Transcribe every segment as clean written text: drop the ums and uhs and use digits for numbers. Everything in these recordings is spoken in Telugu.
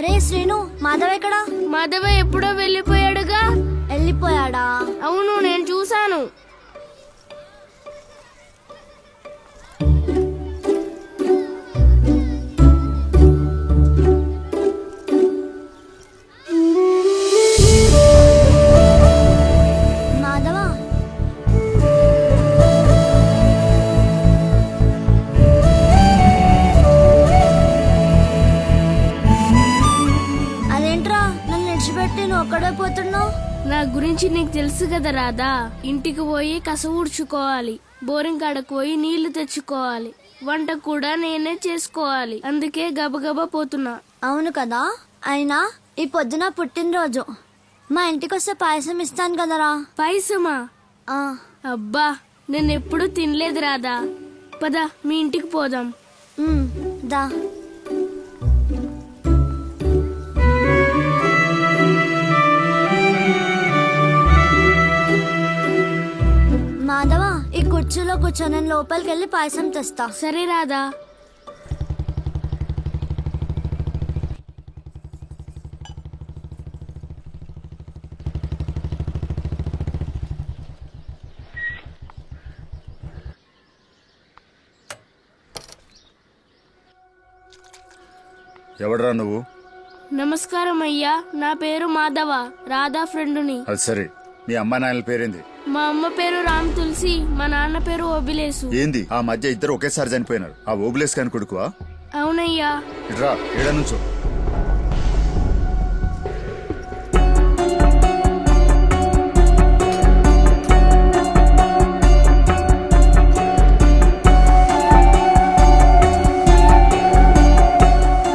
రే శ్రీను, మాధవ్ ఎక్కడా? మాధవ ఎప్పుడో వెళ్ళిపోయాడుగా. వెళ్ళిపోయాడా? అవును, నేను చూశాను. మాధవా, అదేంట్రా నన్ను విడిచిపెట్టి నువ్వు ఒక్కడే పోతున్నావు? నా గురించి నీకు తెలుసు కదా రాధా. ఇంటికి పోయి కస ఊడ్చుకోవాలి, బోరింగ్ కాడకు పోయి నీళ్లు తెచ్చుకోవాలి, వంట కూడా నేనే చేసుకోవాలి. అందుకే గబగబా పోతున్నా. అవును కదా, అయినా ఈ పొద్దున పుట్టినరోజు, మా ఇంటికి వస్తే పాయసం ఇస్తాను కదరా. పాయసమా? ఆ, అబ్బా, నేను ఎప్పుడు తినలేదు రాధా. పద మీ ఇంటికి పోదాం. దా. మాధవ, ఈ కుర్చీలో కూర్చో, నేను లోపలికి వెళ్ళి పాయసం తెస్తా. సరే రాధా. ఎవడరా నువ్వు? నమస్కారం అయ్యా, నా పేరు మాధవ, రాధా ఫ్రెండుని. అది సరే, మీ అమ్మ నాయన పేరేంది? మా అమ్మ పేరు రామ్ తులసి, మా నాన్న పేరు ఓబిలేసు. ఏంది ఆ మధ్య ఇద్దరు ఒకేసారి చనిపోయినారు? ఆ ఓబులేస్ కాని కొడుకువా? అవునయ్యా. ఇట్రా, ఏడ నుంచో.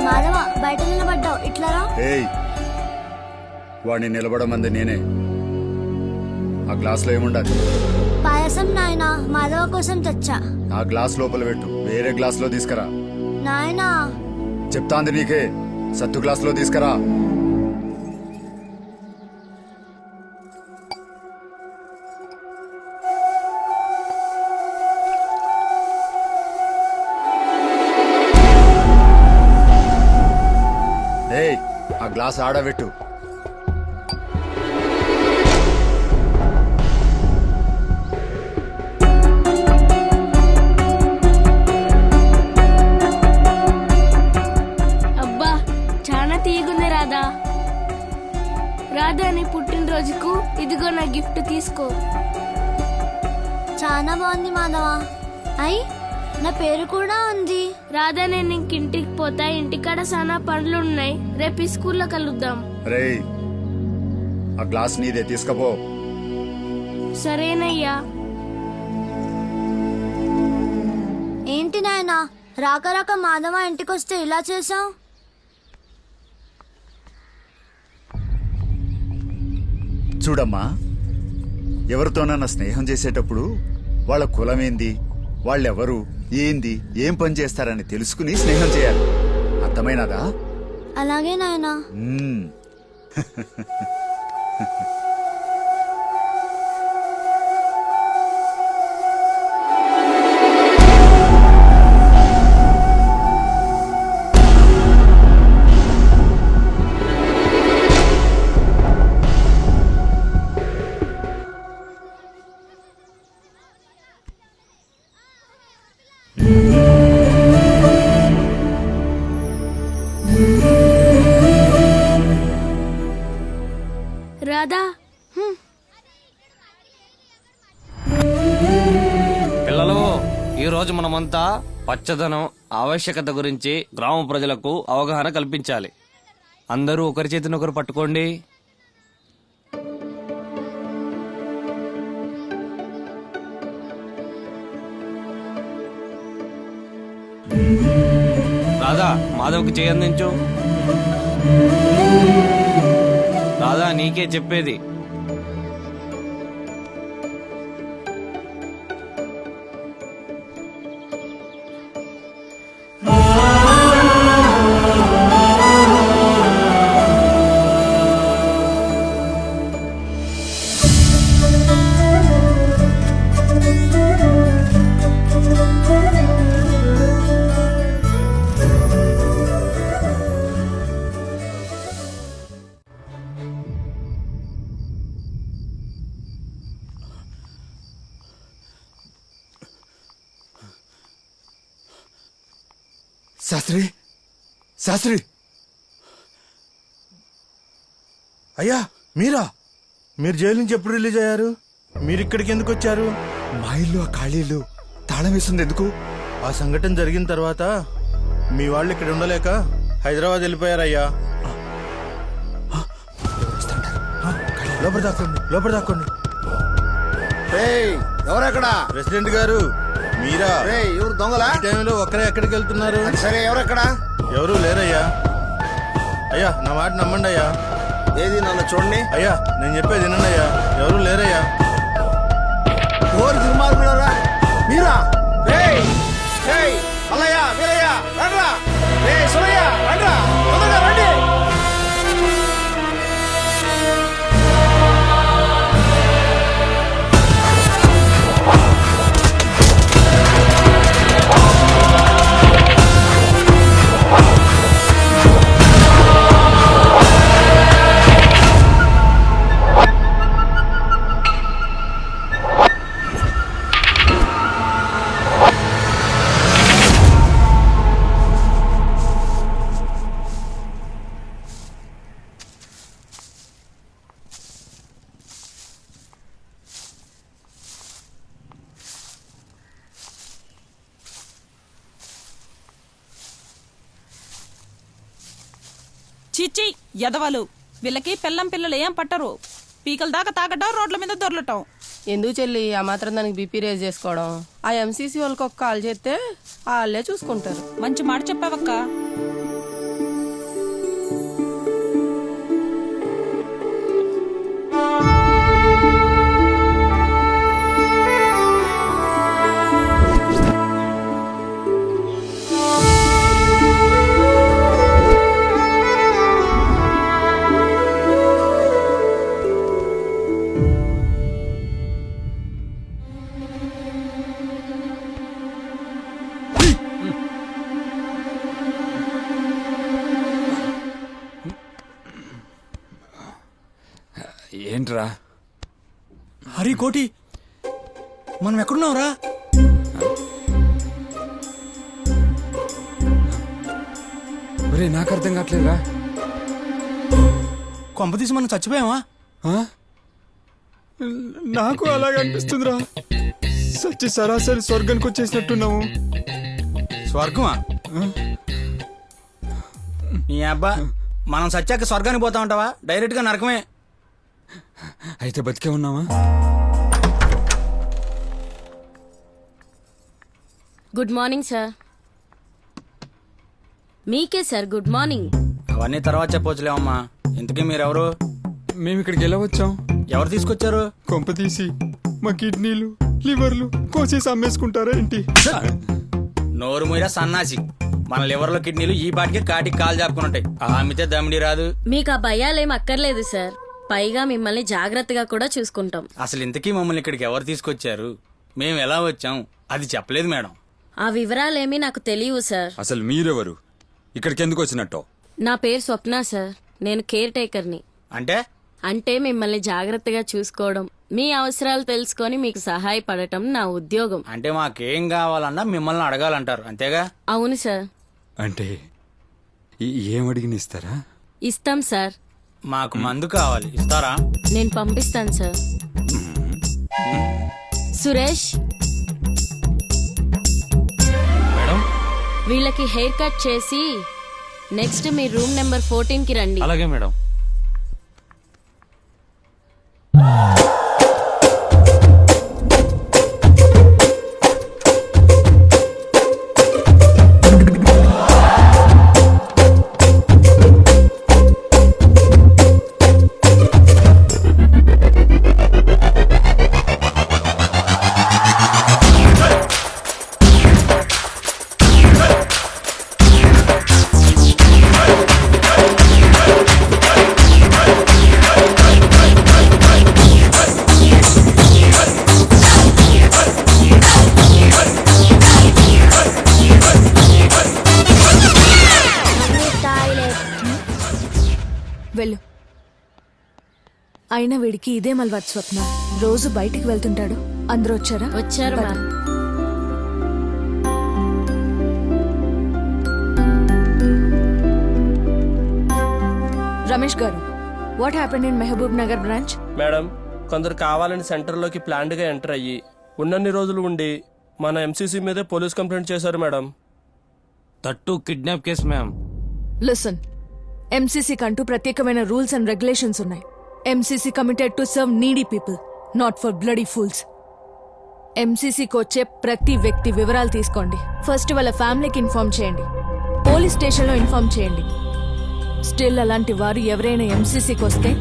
మాధవ, బయట నిలబడ్డావు, ఇట్లరా. ఏయ్, వాడిని నిలబడమంది నేనే. ఆ గ్లాస్ లో ఏముండాలి? పాయసం నాయనా, మాధవ కోసం తెచ్చా. ఆ గ్లాస్ లోపల పెట్టు, వేరే గ్లాస్ లో తీసుకురా. నాయనా, చెప్తాంది నీకే, సత్తు గ్లాస్ లో తీసుకురా. ఏయ్, ఆ గ్లాస్ ఆడబెట్టు. అబ్బా, చాలా తీగుంది రాధా. రాధా, నీ పుట్టినరోజుకు ఇదిగో నా గిఫ్ట్ తీసుకో. చాలా బాగుంది మాధవ. అయ్, నా పేరు కూడా ఉంది. రాధా, నేను ఇంటికి పోతా. ఇంటికాడ చాలా పనులు ఉన్నాయి. రేపు ఈ స్కూల్లో కలుద్దాం. రేయ్, ఆ గ్లాస్ నీదే, తీసుకపో. సరేనయ్యా. ఏంటి నాయనా, రాక రాక మాధవ ఇంటికి వస్తే ఇలా చేసావు? చూడమ్మా, ఎవరితోనన్నా స్నేహం చేసేటప్పుడు వాళ్ళ కులమేంది, వాళ్ళెవరు, ఏంది, ఏం పని చేస్తారని తెలుసుకుని స్నేహం చేయాలి. అర్థమైనదా? అలాగే నాయనా. మ్మ్. రాధా, పిల్లలు, ఈ రోజు మనమంతా పచ్చదనం ఆవశ్యకత గురించి గ్రామ ప్రజలకు అవగాహన కల్పించాలి. అందరూ ఒకరి చేతిని ఒకరు పట్టుకోండి. రాధా, మాధవ్కి చేయి అందించు. రాధా, నీకే చెప్పేది. శాస్త్రి శాస్త్రి అయ్యా మీరా? మీరు జైలు నుంచి ఎప్పుడు రిలీజ్ అయ్యారు? మీరు ఇక్కడికి ఎందుకు వచ్చారు? మా ఇల్లు ఆ ఖాళీ ఇల్లు తాళం వేస్తుంది ఎందుకు? ఆ సంఘటన జరిగిన తర్వాత మీ వాళ్ళు ఇక్కడ ఉండలేక హైదరాబాద్ వెళ్ళిపోయారయ్యా. లోపల దాక్కోండి, లోపల దాక్కోండి. ఎవరెక్కడ? ప్రెసిడెంట్ గారు మీరా? ఎవరు దొంగలా? ఈ టైంలో ఒక్కరే ఎక్కడికి వెళ్తున్నారు? సరే ఎవరెక్కడ? ఎవరు లేరయ్యా. అయ్యా నా మాట నమ్మండి అయ్యా. ఏది నన్ను చూడండి. అయ్యా నేను చెప్పేది వినండి అయ్యా. ఎవరు లేరయ్యా. ఓరి దుర్మార్గులారా మీరా? అల్లయ్య వీరయ్య రండ్రా. సురయ్య రండ్రా, తొందరగా రండి. చిచ్చి ఎదవలు, వీళ్ళకి పిల్లం పిల్లలు ఏం పట్టరు. పీకల దాకా తాగటం, రోడ్ల మీద దొరలటం. ఎందుకు చెల్లి ఆ మాత్రం దానికి బీపీ రేజ్ చేసుకోవడం? ఆ ఎంసీసీ వాళ్ళకి ఒక కాల్ చేస్తే వాళ్ళే చూసుకుంటారు. మంచి మాట చెప్పావక్క. ఏంట్రా? హరి కోటి మనం ఎక్కడున్నావురా? ఒరే నాకు అర్థం కావట్లేదురా. కొంపతీసి మనం చచ్చిపోయామా? ఆ? నాకు అలాగే అనిపిస్తుందిరా. సచ్చి సరాసరి స్వర్గానికి వచ్చేసినట్టున్నాము. స్వర్గమా? నీ అబ్బా, మనం సచ్చాక స్వర్గానికి పోతా ఉంటావా? డైరెక్ట్ గా నరకమే. అయితే బతికే ఉన్నావా? Good morning sir. మీకే సార్ గుడ్ మార్నింగ్. అవన్నీ తర్వాత చెప్పవచ్చులేమమ్మా. ఇంతకీ మీరెవరు? మేము ఇక్కడికి ఎలా వచ్చాం? ఎవరు తీసుకొచ్చారు? కొంప తీసి మా కిడ్నీలు లివర్లు కోసేసి అమ్మేసుకుంటారా ఏంటి? నోరు మూయరా సన్నాసి. మన లివర్ లో కిడ్నీలు ఈ పాటికి కాటికి కాలు చాపుకుని ఉంటాయి. అమ్మితే దమ్మిడి రాదు. మీకు ఆ భయాలేం అక్కర్లేదు సార్. పైగా మిమ్మల్ని జాగ్రత్తగా కూడా చూసుకుంటాం. అసలు ఇంతకీ మమ్మల్ని ఇక్కడికి ఎవరు తీసుకొచ్చారు? మేము ఎలా వచ్చాం అది చెప్పలేదు మేడం. ఆ వివరాలేమీ నాకు తెలియవు సార్. అసలు మీరెవరు? ఇక్కడికి ఎందుకు వచ్చినట్టు? నా పేరు స్వప్న సార్. నేను కేర్ టేకర్ని. అంటే మిమ్మల్ని జాగ్రత్తగా చూసుకోవడం, మీ అవసరాలు తెలుసుకొని మీకు సహాయపడటం నా ఉద్యోగం. అంటే మాకేం కావాలన్నా మిమ్మల్ని అడగాలంటారు అంతేగా? అవును సార్. అంటే ఏం అడిగిన ఇస్తారా? ఇస్తాం సార్. మాకు మందు కావాలి, ఇస్తారా? నేను పంపిస్తాను సార్. సురేష్, మేడం వీళ్ళకి హెయిర్ కట్ చేసి నెక్స్ట్ మీ రూమ్ నెంబర్ 14 కి రండి. అలాగే మేడం. వెళ్ళు. అయినా వీడికి ఇదే మలవాటు స్వప్న. రోజు బయటికి వెళ్తుంటాడు. అందరూ వచ్చారా? వచ్చారు పద. Ma'am. Ramesh garu, what happened in Mahabubnagar branch? Madam, కొందరు కావాలని సెంటర్లోకి ప్లాన్డ్గా ఎంటర్ అయ్యి ఉన్నన్ని రోజులు ఉండి మన ఎంసీసీ మీదే పోలీస్ కంప్లైంట్ చేశారు మేడం. తట్టు kidnap case ma'am. Listen, MCC కంటూ ప్రత్యేకమైన రూల్స్ అండ్ రెగ్యులేషన్స్ ఉన్నాయి. MCC committed to serve needy people, not for bloody fools. ఎంసీసీకి వచ్చే ప్రతి వ్యక్తి వివరాలు తీసుకోండి. ఫస్ట్ వాళ్ళ ఫ్యామిలీకి ఇన్ఫార్మ్ చేయండి, పోలీస్ స్టేషన్లో ఇన్ఫార్మ్ చేయండి. స్టిల్ అలాంటి వారు ఎవరైనా ఎంసీసీకి వస్తే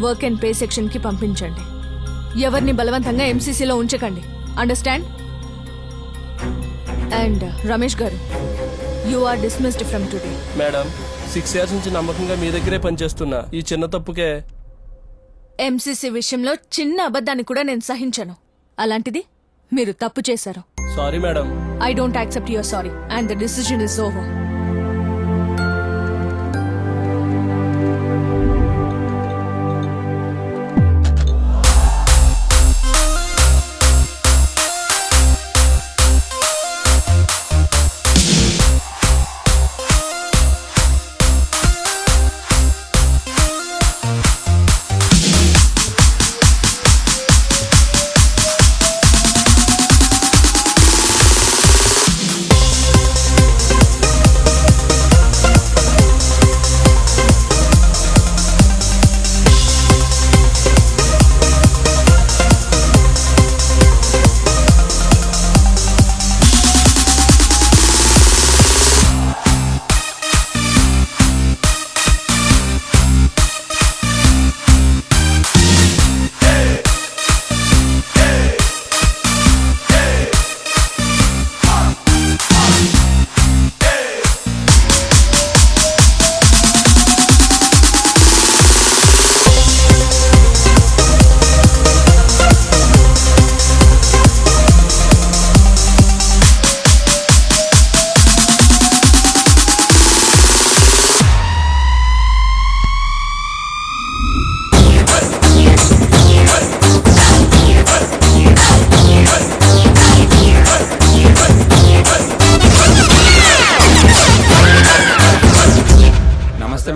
వర్క్ అండ్ పే సెక్షన్కి పంపించండి. ఎవరిని బలవంతంగా ఎంసీసీలో ఉంచకండి. Understand? And Ramesh garu, you are dismissed from today. Madam, 6 years నుంచి నమ్మకంగా మీ దగ్గరే పనిచేస్తున్నా. ఈ చిన్న తప్పుకే ఎంసీసీ విషయంలో చిన్న అబద్ధాన్ని కూడా నేను సహించను. అలాంటిది మీరు తప్పు చేశారు. Sorry madam. I don't accept your sorry and the decision is over.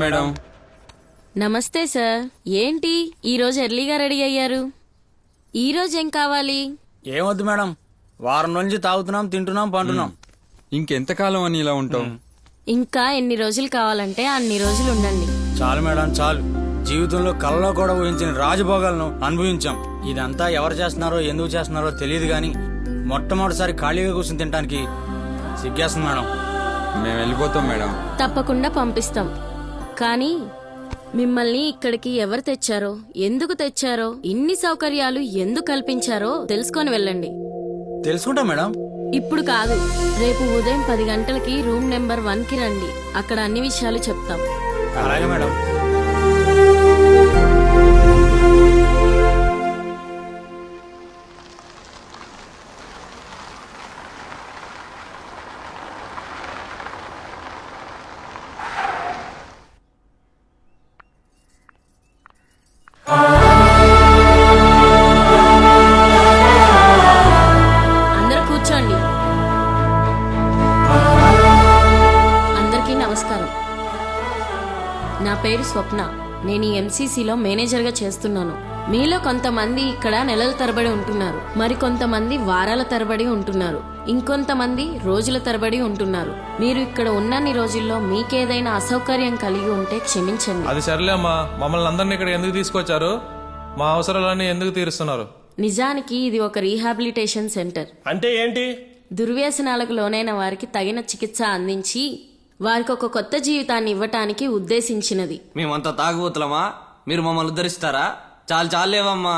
Madam. నమస్తే సార్. ఏంటి ఈ రోజు ఎర్లీగా రెడీ అయ్యారు? ఈ రోజు ఏం కావాలి? ఏమొద్దు మేడం, వారం నుంచి తాగుతున్నాం, తింటున్నాం, పంటున్నాం. ఇంకెంతకాలం అని ఇలా ఉంటాం? ఇంకా ఎన్ని రోజులు కావాలంటే అన్ని రోజులు ఉండండి. చాలు మేడం, చాలు. జీవితంలో కళ్ళలో కూడా ఊహించిన రాజభోగాలను అనుభవించాం. ఇదంతా ఎవరు చేస్తున్నారో ఎందుకు చేస్తున్నారో తెలియదు గాని మొట్టమొదటిసారి ఖాళీగా కూర్చొని తినడానికి సిగ్గేస్తుంది మేడం. మేము వెళ్ళిపోతాం మేడం. తప్పకుండా పంపిస్తాం. కానీ మిమ్మల్ని ఇక్కడికి ఎవరు తెచ్చారో, ఎందుకు తెచ్చారో, ఇన్ని సౌకర్యాలు ఎందుకు కల్పించారో తెలుసుకొని వెళ్ళండి. తెలుసుకుంటాం మేడం. ఇప్పుడు కాదు, రేపు ఉదయం 10 గంటలకి రూమ్ నెంబర్ 1కి రండి. అక్కడ అన్ని విషయాలు చెప్తాం. అలాగే మేడం. అందరూ కూర్చోండి. అందరికీ నమస్కారం. నా పేరు స్వప్న. నేను ఈ ఎంసీసీలో మేనేజర్గా చేస్తున్నాను. మీలో కొంతమంది ఇక్కడ నెలల తరబడి ఉంటున్నారు, మరి కొంతమంది వారాల తరబడి ఉంటున్నారు, ఇంకొంతమంది రోజుల తరబడి ఉంటున్నారు. మీరు ఇక్కడ ఉన్నన్ని రోజుల్లో మీకేదైనా అసౌకర్యం కలిగి ఉంటే క్షమించండి. అది సర్లే అమ్మా, మమ్మల్ని అందరినీ ఇక్కడ ఎందుకు తీసుకొచ్చారు? మా అవసరాలన్నీ ఎందుకు తీరుస్తున్నారు? నిజానికి ఇది ఒక రీహాబిలిటేషన్ సెంటర్. అంటే ఏంటి? దుర్వ్యసనాలకు లోనైన వారికి తగిన చికిత్స అందించి వారికి ఒక కొత్త జీవితాన్ని ఇవ్వటానికి ఉద్దేశించినది. మేమంతా తాగుబోతులమా? మీరు మమ్మల్ని ఉద్ధరిస్తారా? చాలేవమ్మా.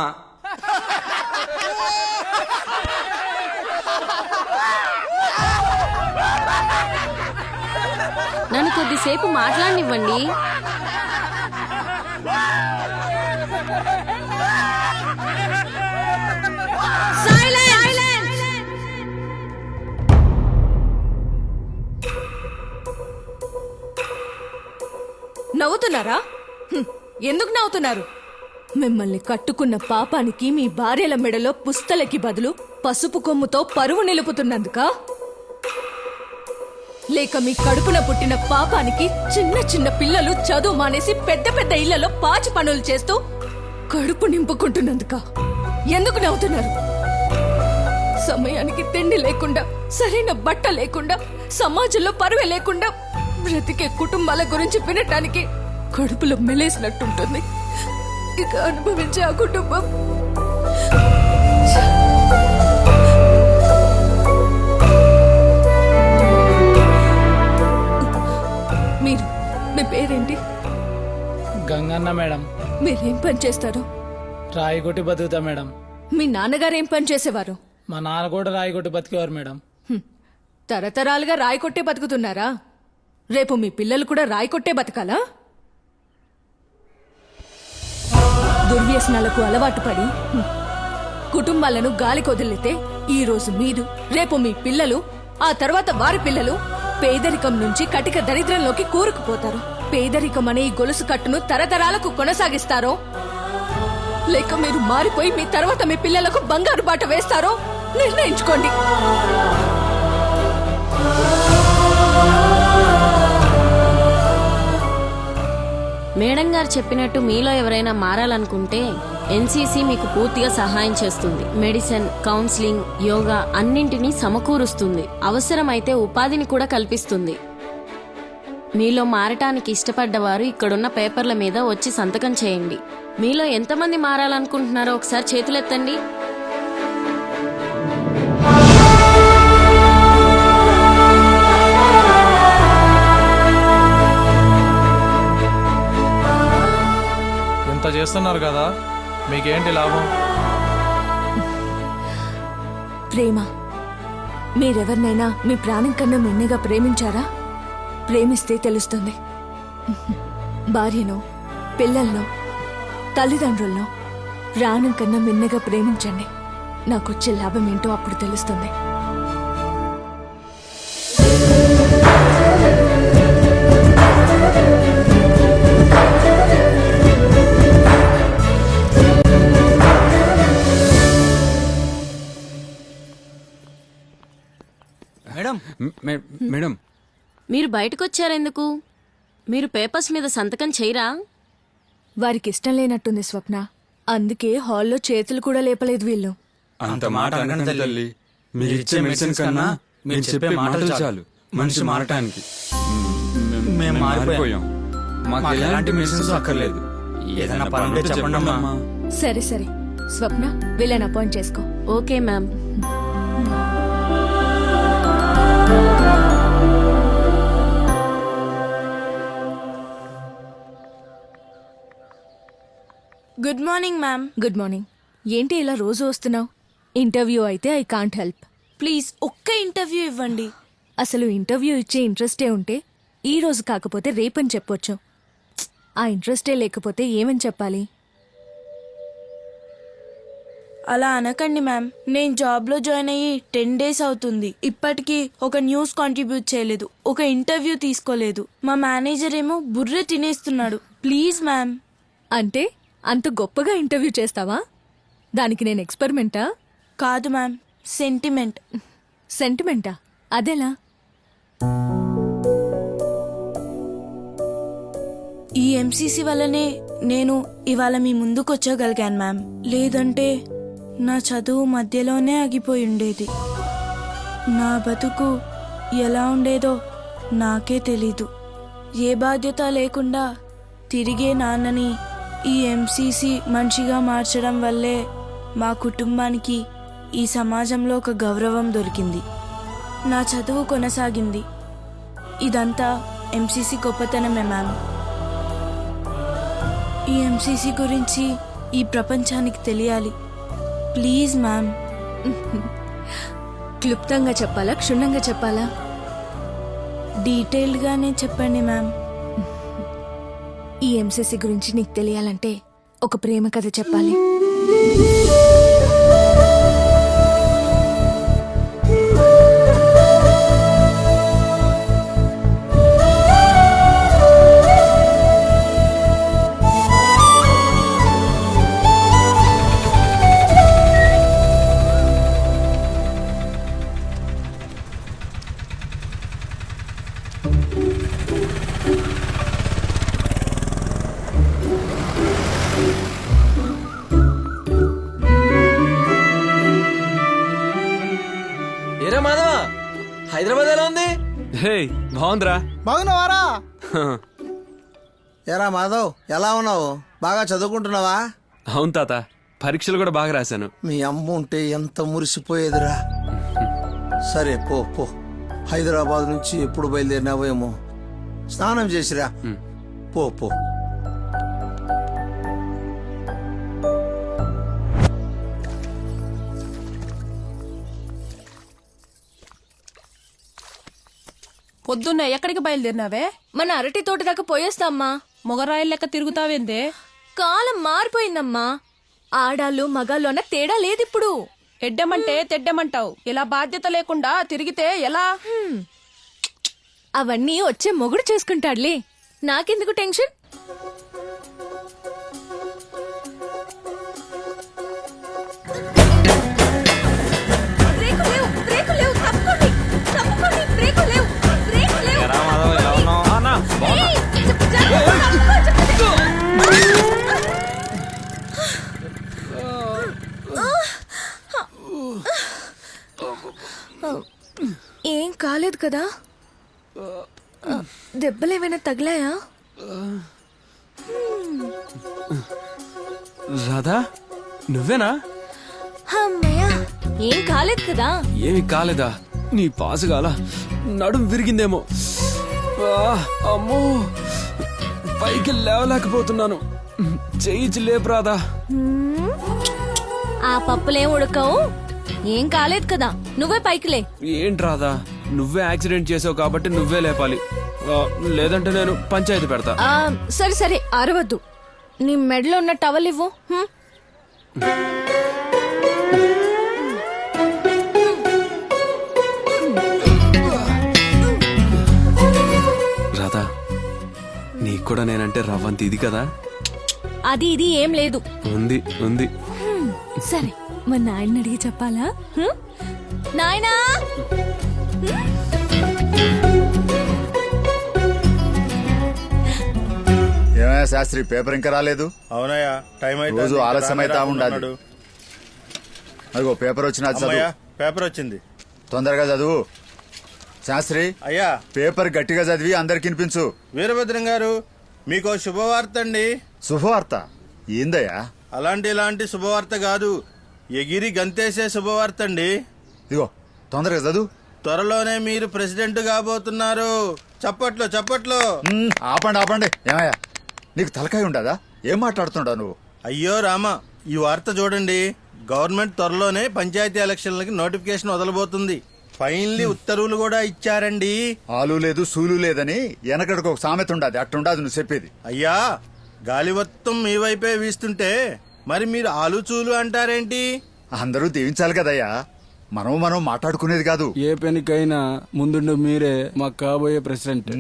నన్ను కొద్దిసేపు మాట్లాడనివ్వండి. నవ్వుతున్నారా? ఎందుకు నవ్వుతున్నారు? మిమ్మల్ని కట్టుకున్న పాపానికి మీ భార్యల మెడలో పుస్తలకి బదులు పసుపు కొమ్ముతో పరువు నిలుపుతున్నందుక? లేక మీ కడుపున పుట్టిన పాపానికి చిన్న చిన్న పిల్లలు చదువు మానేసి పెద్ద పెద్ద ఇళ్లలో పాచి పనులు చేస్తూ కడుపు నింపుకుంటున్నందుక ఎందుకు నవ్వుతున్నారు? సమయానికి తిండి లేకుండా, సరైన బట్ట లేకుండా, సమాజంలో పరువే లేకుండా బ్రతికే కుటుంబాల గురించి వినటానికి కడుపులో మెలేసినట్టుంటుంది. ఇక అనుభవించే ఆ కుటుంబం మీరు, మీ పేరేంటి? గంగన్న మేడం. మీరేం పని చేస్తారు? రాయి కొట్టి బతుకుతా మేడం. మీ నాన్నగారు ఏం పని చేసేవారు? మా నాన్న కూడా రాయి కొట్టి బతికేవారు మేడం. తరతరాలుగా రాయి కొట్టే బతుకుతున్నారా? రేపు మీ పిల్లలు కూడా రాయి కొట్టే బతకాలా? దుర్వ్యసనాలకు అలవాటు పడి కుటుంబాలను గాలి కొదిలితే ఈ రోజు మీరు, రేపు మీ పిల్లలు, ఆ తర్వాత వారి పిల్లలు పేదరికం నుంచి కటిక దరిద్రంలోకి కూరుకుపోతారు. పేదరికం అనే ఈ గొలుసు కట్టును తరతరాలకు కొనసాగిస్తారో, లేక మీరు మారిపోయి మీ తర్వాత మీ పిల్లలకు బంగారు బాట వేస్తారో నిర్ణయించుకోండి. మేడం గారు చెప్పినట్టు మీలో ఎవరైనా మారాలనుకుంటే ఎన్సీసీ మీకు పూర్తిగా సహాయం చేస్తుంది. మెడిసిన్, కౌన్సిలింగ్, యోగా అన్నింటినీ సమకూరుస్తుంది. అవసరమైతే ఉపాధిని కూడా కల్పిస్తుంది. మీలో మారటానికి ఇష్టపడ్డవారు ఇక్కడున్న పేపర్ల మీద వచ్చి సంతకం చేయండి. మీలో ఎంతమంది మారాలనుకుంటున్నారో ఒకసారి చేతులెత్తండి. ఇంత చేస్తున్నారు కదా, మీకేంటి లాభం? ప్రేమ. మీరెవరినైనా మీ ప్రాణం కన్నా మిన్నగా ప్రేమించారా? ప్రేమిస్తే తెలుస్తుంది. భార్యను, పిల్లలను, తల్లిదండ్రులను ప్రాణం కన్నా మిన్నగా ప్రేమించండి. నాకొచ్చే లాభం ఏంటో అప్పుడు తెలుస్తుంది. మేడం. మేడం, మీరు బయటకొచ్చారెందుకు? మీరు పేపర్స్ మీద సంతకం చేయరా? వారికి ఇష్టం లేనట్టుంది స్వప్న. అందుకే హాల్లో చేతులు కూడా లేపలేదు వీళ్ళు. అంత మాట అనకండి తల్లి. మీరు ఇచ్చే మెడిసిన్ కన్నా మీరు చెప్పే మాటలు చాలు మనిషి మారటానికి. మేము మారిపోయాం. మాకు ఎలాంటి మెడిసిన్స్ అక్కర్లేదు. ఏదైనా పని ఉంటే చెప్పండి అమ్మా. సరే సరే స్వప్న, వీళ్ళని అపాయింట్ చేసుకో. Okay ma'am. Good morning ma'am. Good morning. ఏంటి ఇలా రోజు వస్తున్నావు? ఇంటర్వ్యూ అయితే ఐ కాంట్ హెల్ప్. ప్లీజ్ ఒక్క ఇంటర్వ్యూ ఇవ్వండి. అసలు ఇంటర్వ్యూ ఇచ్చే ఇంట్రెస్టే ఉంటే ఈ రోజు కాకపోతే రేపని చెప్పొచ్చు. ఆ ఇంట్రెస్టే లేకపోతే ఏమని చెప్పాలి? అలా అనకండి మ్యామ్. నేను జాబ్లో జాయిన్ అయ్యి 10 days అవుతుంది. ఇప్పటికీ ఒక న్యూస్ కాంట్రిబ్యూట్ చేయలేదు, ఒక ఇంటర్వ్యూ తీసుకోలేదు. మా మేనేజర్ ఏమో బుర్ర తినేస్తున్నాడు. Please ma'am. అంటే అంత గొప్పగా ఇంటర్వ్యూ చేస్తావా? దానికి నేను ఎక్స్పెరిమెంటా? కాదు మ్యామ్, సెంటిమెంట్. సెంటిమెంటా? అదెలా? ఈ ఎంసీసీ వల్లనే నేను ఇవాళ మీ ముందుకు వచ్చగలిగాను మ్యామ్. లేదంటే నా చదువు మధ్యలోనే ఆగిపోయి ఉండేది. నా బతుకు ఎలా ఉండేదో నాకే తెలీదు. ఏ బాధ్యత లేకుండా తిరిగే నాన్నని ఈ ఎంసీసీ మనిషిగా మార్చడం వల్లే మా కుటుంబానికి ఈ సమాజంలో ఒక గౌరవం దొరికింది. నా చదువు కొనసాగింది. ఇదంతా ఎంసీసీ గొప్పతనమే మ్యామ్. ఈ ఎంసీసీ గురించి ఈ ప్రపంచానికి తెలియాలి. Please ma'am. క్లుప్తంగా చెప్పాలా, క్షుణ్ణంగా చెప్పాలా? డీటెయిల్డ్గానే చెప్పండి మ్యామ్. ఈ ఎంసీసీ గురించి నీకు తెలియాలంటే ఒక ప్రేమ కథ చెప్పాలి. హే బాగుందిరా. బాగున్నావారా? ఎరా మాధవ్, ఎలా ఉన్నావు? బాగా చదువుకుంటున్నావా? అవును తాత, పరీక్షలు కూడా బాగా రాశాను. మీ అమ్మ ఉంటే ఎంత మురిసిపోయేదిరా. సరే పో పో, హైదరాబాద్ నుంచి ఎప్పుడు బయలుదేరినావో ఏమో. స్నానం చేసిరా, పో పో. పొద్దున్న ఎక్కడికి బయలుదేరినావే? మన అరటి తోట దాకా పోయేస్తామ్మా. మొగరాయిల లెక్క తిరుగుతావేందే? కాలం మారిపోయిందమ్మా. ఆడాళ్ళు మగాళ్ళు అన్న తేడా లేదిప్పుడు. ఎడ్డమంటే తెడ్డమంటావు. ఇలా బాధ్యత లేకుండా తిరిగితే ఎలా? అవన్నీ వచ్చే మొగుడు చూసుకుంటాడులే, నాకెందుకు టెన్షన్. బ్రేకు లేవు, బ్రేకు లేవు, తప్పుకోండి, తప్పుకోండి, బ్రేకు లేవు, బ్రేకు లేవు. ఎరా మాధవ్, ఎలా ఉన్నావు? ఏయ్, తప్పుకో, ఏం కాలేదు కదా? దెబ్బలేమైనా తగిలాయా? రాధా, నువ్వేనా? అమ్మయ్యా, ఏం కాలేదు కదా? ఏమి కాలేదా? నీ పాసుగాల నడుం విరిగిందేమో. అమ్మో, పైకి లేవలేకపోతున్నాను. చెయ్యి లేపు రాధా. ఆ పప్పులేం ఉడకవు, ఏం కాలేదు కదా? నువ్వే పైకిలే. ఏంటి రాధా, నువ్వే యాక్సిడెంట్ చేసావు కాబట్టి నువ్వే లేపాలి, లేదంటే నేను పంచాయతీ పెడతా. సరే సరే, అరవద్దు. నీ మెడలో ఉన్న టవల్ ఇవ్వు. రాధా, నీకు కూడా నేనంటే రవ్వంత ఇది కదా? అది ఇది ఏం లేదు. ఉంది ఉంది. సరే, మా నాయన్ని అడిగి చెప్పాలా? నాయనా, ఏమయ్యా శాస్త్రి, పేపర్ ఇంకా రాలేదు? అవునయ్యా, టైం రోజు ఆలస్యం అయితే ఉండాలి. అదిగో పేపర్ వచ్చిన చదువు. పేపర్ వచ్చింది, తొందరగా చదువు. శాస్త్రి, అయ్యా పేపర్ గట్టిగా చదివి అందరికి వినిపించు. వీరభద్రం గారు, మీకు శుభవార్త అండి. శుభవార్త ఏందయ్యా? ఇలాంటి శుభవార్త కాదు, ఎగిరి గంతేసే శుభవార్త అండి. ఇదిగో తొందరగా చదువు. త్వరలోనే మీరు ప్రెసిడెంట్ కాబోతున్నారు. చప్పట్లో చప్పట్లో. ఆపండి ఆపండి. ఏమయ్యా, నీకు తలకాయ ఉండదా? ఏం మాట్లాడుతుండవు నువ్వు? అయ్యో రామ, ఈ వార్త చూడండి. గవర్నమెంట్ త్వరలోనే పంచాయతీ ఎలక్షన్లకి నోటిఫికేషన్ వదలబోతుంది. ఫైనల్లీ ఉత్తర్వులు కూడా ఇచ్చారండి. ఆలు లేదు సూలు లేదని వెనకడికి ఒక సామెత ఉండదు, అట్టుండదు నువ్వు చెప్పేది. అయ్యా, గాలి మొత్తం మీ వైపే వీస్తుంటే మరి మీరు ఆలుచూలు అంటారేంటి? అందరూ దీవించాలి కదయ్యా, మనం మాట్లాడుకునేది కాదు. ఏ పనికైనా ముందుండి మీరే మాకు కాబోయే ప్రెసిడెంట్.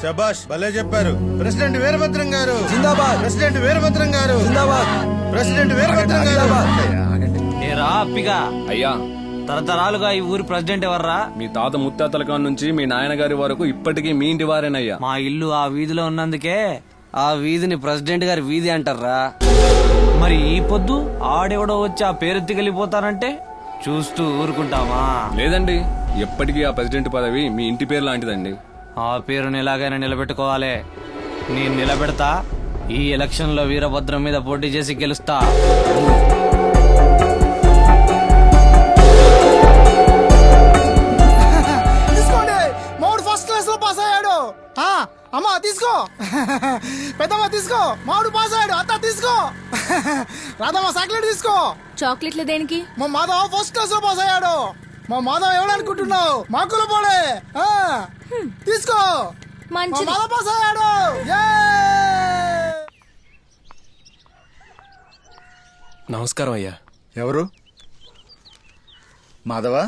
శబాష్, భలే చెప్పారు. ప్రెసిడెంట్ వీరభద్రం గారు జిందాబాద్. ప్రెసిడెంట్ వీరభద్రం గారు జిందాబాద్. ప్రెసిడెంట్ వీరభద్రం గారు. ఏరా అప్పిగా, అయ్యా, తరతరాలుగా ఈ ఊరి ప్రెసిడెంట్ ఎవర్రా? మీ తాత ముత్తాతల కాడ నుంచి మీ నాయనగారి వరకు ఇప్పటికీ మీ ఇంటి వారేనయ్యా. మా ఇల్లు ఆ వీధిలో ఉన్నందుకే ఆ వీధిని ప్రెసిడెంట్ గారి వీధి అంటారా? మరి ఈ పొద్దు ఆడెవడో వచ్చి ఆ పేరెత్తికెళ్ళిపోతానంటే చూస్తూ ఊరుకుంటామా? లేదండి, ఎప్పటికీ ఆ ప్రెసిడెంట్ పదవి మీ ఇంటి పేరు లాంటిదండి. ఆ పేరుని ఎలాగైనా నిలబెట్టుకోవాలి. నేను నిలబెడతా. ఈ ఎలక్షన్ లో వీరభద్రం మీద పోటీ చేసి గెలుస్తా. తీసుకోండి, మామిడి ఫస్ట్ క్లాస్ లో పాస్ అయ్యాడు. అమ్మా తీసుకో, పెద్దమ్మ తీసుకో, మామిడి పాస్ అయ్యాడు. అత్త తీసుకో, రాధమ్మ చాక్లెట్ తీసుకో. చాక్లెట్లు దేనికి? మా మాధవ్ ఫస్ట్ క్లాస్ లో పాస్ అయ్యాడు. మా మాధవ్ ఎవడనుకుంటున్నావు? మాకుల పోడే. తీసుకో, మా మంచిది. మాధవ్ పాస్ అయ్యాడు. నమస్కారం అయ్యా. ఎవరు? మాధవా?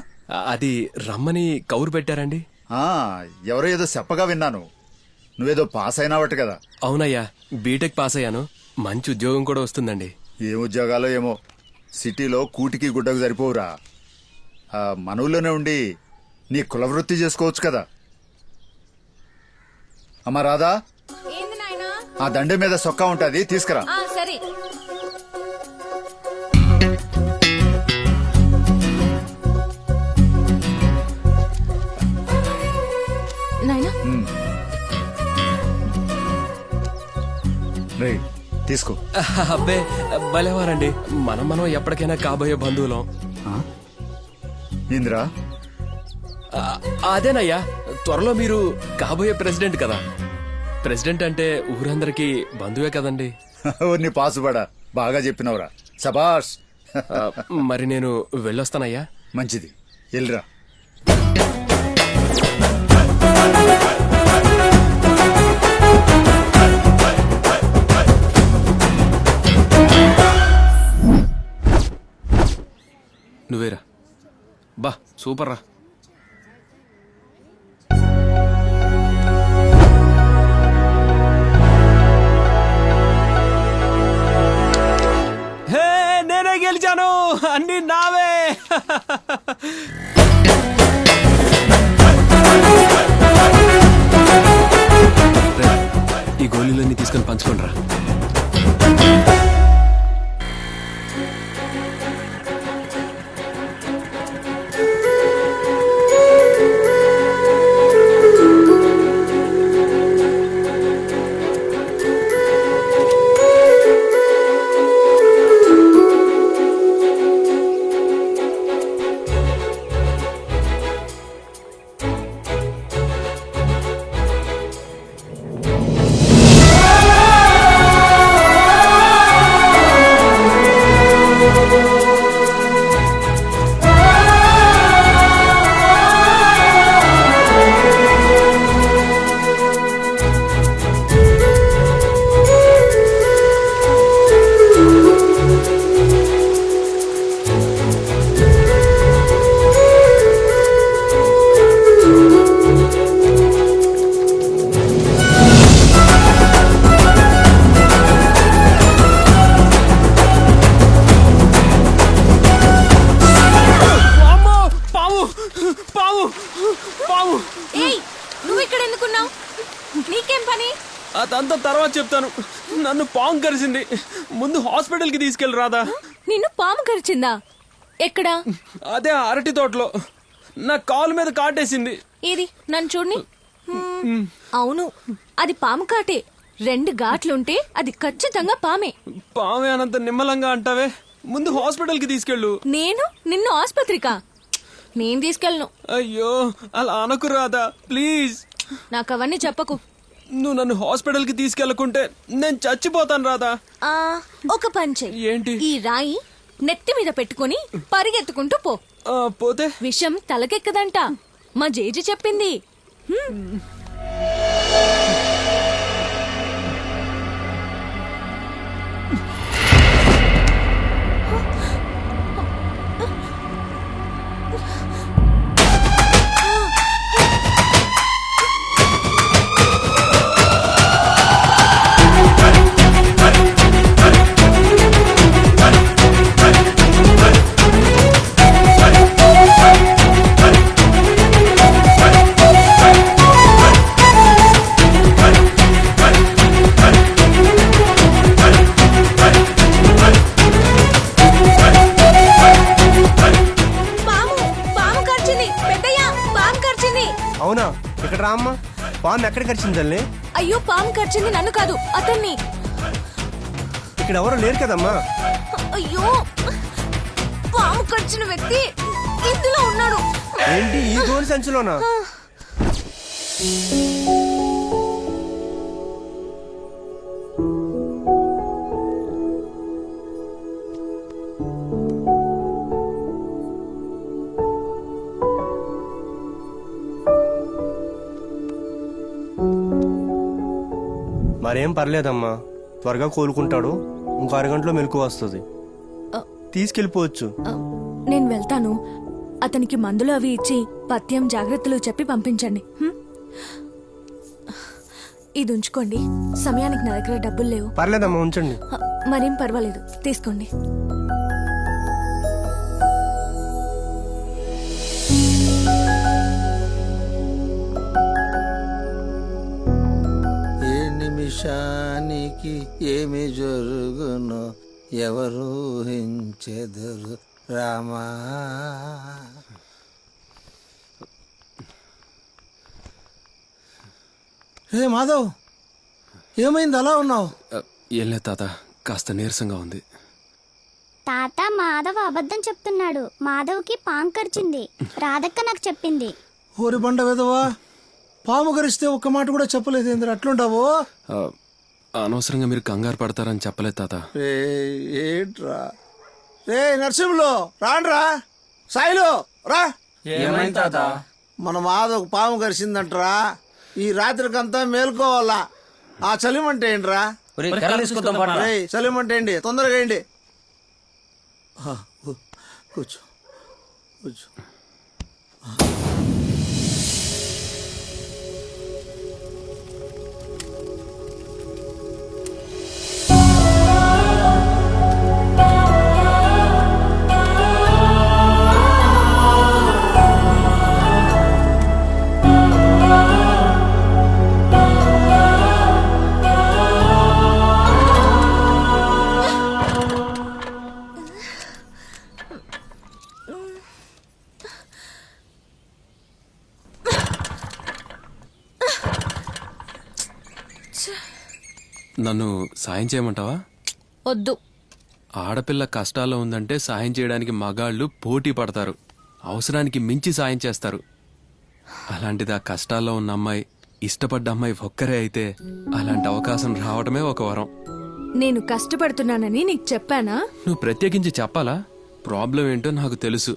అది రమ్మని కౌరు పెట్టారండి. ఎవరో ఏదో చెప్పగా విన్నాను. నువ్వేదో పాస్ అయినావట కదా? అవునయ్యా, బీటెక్ పాస్ అయ్యాను. మంచి ఉద్యోగం కూడా వస్తుందండి. ఏ ఉద్యోగాలో ఏమో, సిటీలో కూటికి గుడ్డకు సరిపోవురా. మన ఊళ్ళోనే ఉండి నీ కులవృత్తి చేసుకోవచ్చు కదా. అమ్మా రాధా, ఏంది నాయనా? ఆ దండె మీద సొక్కా ఉంటది, తీసుకురా. సరే. నాయనా రే తీసుకో. అబ్బే భలేవారండి, మనం ఎప్పటికైనా కాబోయే బంధువులం. ఇందిరా అదేనయ్యా, త్వరలో మీరు కాబోయే ప్రెసిడెంట్ కదా. ప్రెసిడెంట్ అంటే ఊరందరికీ బంధువే కదండి. నీ పాసుబడా బాగా చెప్పినవురా, శబాష్. మరి నేను వెళ్ళొస్తానయ్యా. మంచిది, వెళ్ళిరా. నువ్వేరా బా, సూపర్ రా. హే నేనే గెలిచాను, అన్ని నావే. ఈ గోళీలన్నీ తీసుకొని పంచుకోండి రా. నువ్వు ఇక్కడ ఎందుకున్నావు? నీకేం పని? అదంతా తర్వాత చెప్తాను. నన్ను పాము కరిచింది, ముందు హాస్పిటల్ కి తీసుకెళ్ళి రాదా. నిన్ను పాము కరిచిందా? ఎక్కడా? అదే అరటి తోటలో. నా కాలు మీద కాటేసింది. ఏది నన్ను చూడని. అవును, అది పాము కాటే. 2 ఘాట్లుంటే అది ఖచ్చితంగా పామే. పామే అనంత నిమ్మలంగా అంటావే, ముందు హాస్పిటల్ కి తీసుకెళ్ళు. నేను నిన్ను ఆస్పత్రికా? నేను తీసుకెళ్ళను. అయ్యో అలా అనకు రాదా, ప్లీజ్. నాకు అవన్నీ చెప్పకు. నువ్వు నన్ను హాస్పిటల్ కి తీసుకెళ్లకుంటే నేను చచ్చిపోతాను రాదా. ఒక పని చెయ్యి. ఏంటి? ఈ రాయి నెత్తి మీద పెట్టుకుని పరిగెత్తుకుంటూ పో. పోతే విషం తలకెక్కదంట, మా జేజి చెప్పింది. అవునా? ఇక్కడ రామ్మా. పాము ఎక్కడ కరిచింది తల్లి? అయ్యో, పాము కరిచింది నన్ను కాదు, అతన్ని. ఇక్కడ ఎవరు లేరు కదమ్మా. అయ్యో, పాము కరిచిన వ్యక్తి ఇందులో ఉన్నాడు. ఏంటి ఈ గోని సంచిలోనా? మరేం పర్లేదమ్మా, త్వరగా కోలుకుంటాడు. ఇంకో అరగంటలో మెలకు వస్తుంది. తీసుకెళ్ళిపోవచ్చు. నేను వెళ్తాను. అతనికి మందులు అవి ఇచ్చి పథ్యం జాగ్రత్తలు చెప్పి పంపించండి. ఇది ఉంచుకోండి. సమయానికి నా దగ్గర డబ్బులు లేవు. పర్లేదమ్మా, ఉంచండి. మరేం పర్వాలేదు, తీసుకోండి. నిమిషానికి ఏమి జరుగునో ఎవరు హించెదరు రామా. ఏ మాధవ్, ఏమైంది అలా ఉన్నావు? ఏం లేదు తాత, కాస్త నీరసంగా ఉంది. తాత మాధవ్ అబద్ధం చెప్తున్నాడు. మాధవ్కి పాము కరిచింది. రాధక్క నాకు చెప్పింది. ఊరి బండ వెదవా, పాము గరిస్తే ఒక్క మాట కూడా చెప్పలేదు. ఏంద్ర అట్లుంటావు? అనవసరంగా మీరు కంగారు పడతారని చెప్పలేదు తాత. ఏంట్రా రే నరసింహులు, రాండ్రా. సాయిలు రా. ఏమైంది తాత? మన మాధవ్ పాము కరిసిందంటరా. ఈ రాత్రికంతా మేల్కోవాలా. ఆ చలిమంటే ఏంట్రా? చలిమంటే ఏంటి? తొందరగా ఏంటి? కూర్చో కూర్చో. నన్ను సాయం చేయమంటావా? వద్దు. ఆడపిల్ల కష్టాల్లో ఉందంటే సాయం చేయడానికి మగాళ్ళు పోటీ పడతారు, అవసరానికి మించి సాయం చేస్తారు. అలాంటిది ఆ కష్టాల్లో ఉన్న అమ్మాయి, ఇష్టపడ్డ అమ్మాయి ఒక్కరే అయితే అలాంటి అవకాశం రావడమే ఒక వరం. నేను కష్టపడుతున్నానని నీకు చెప్పానా? నువ్వు ప్రత్యేకించి చెప్పాలా? ప్రాబ్లం ఏంటో నాకు తెలుసు.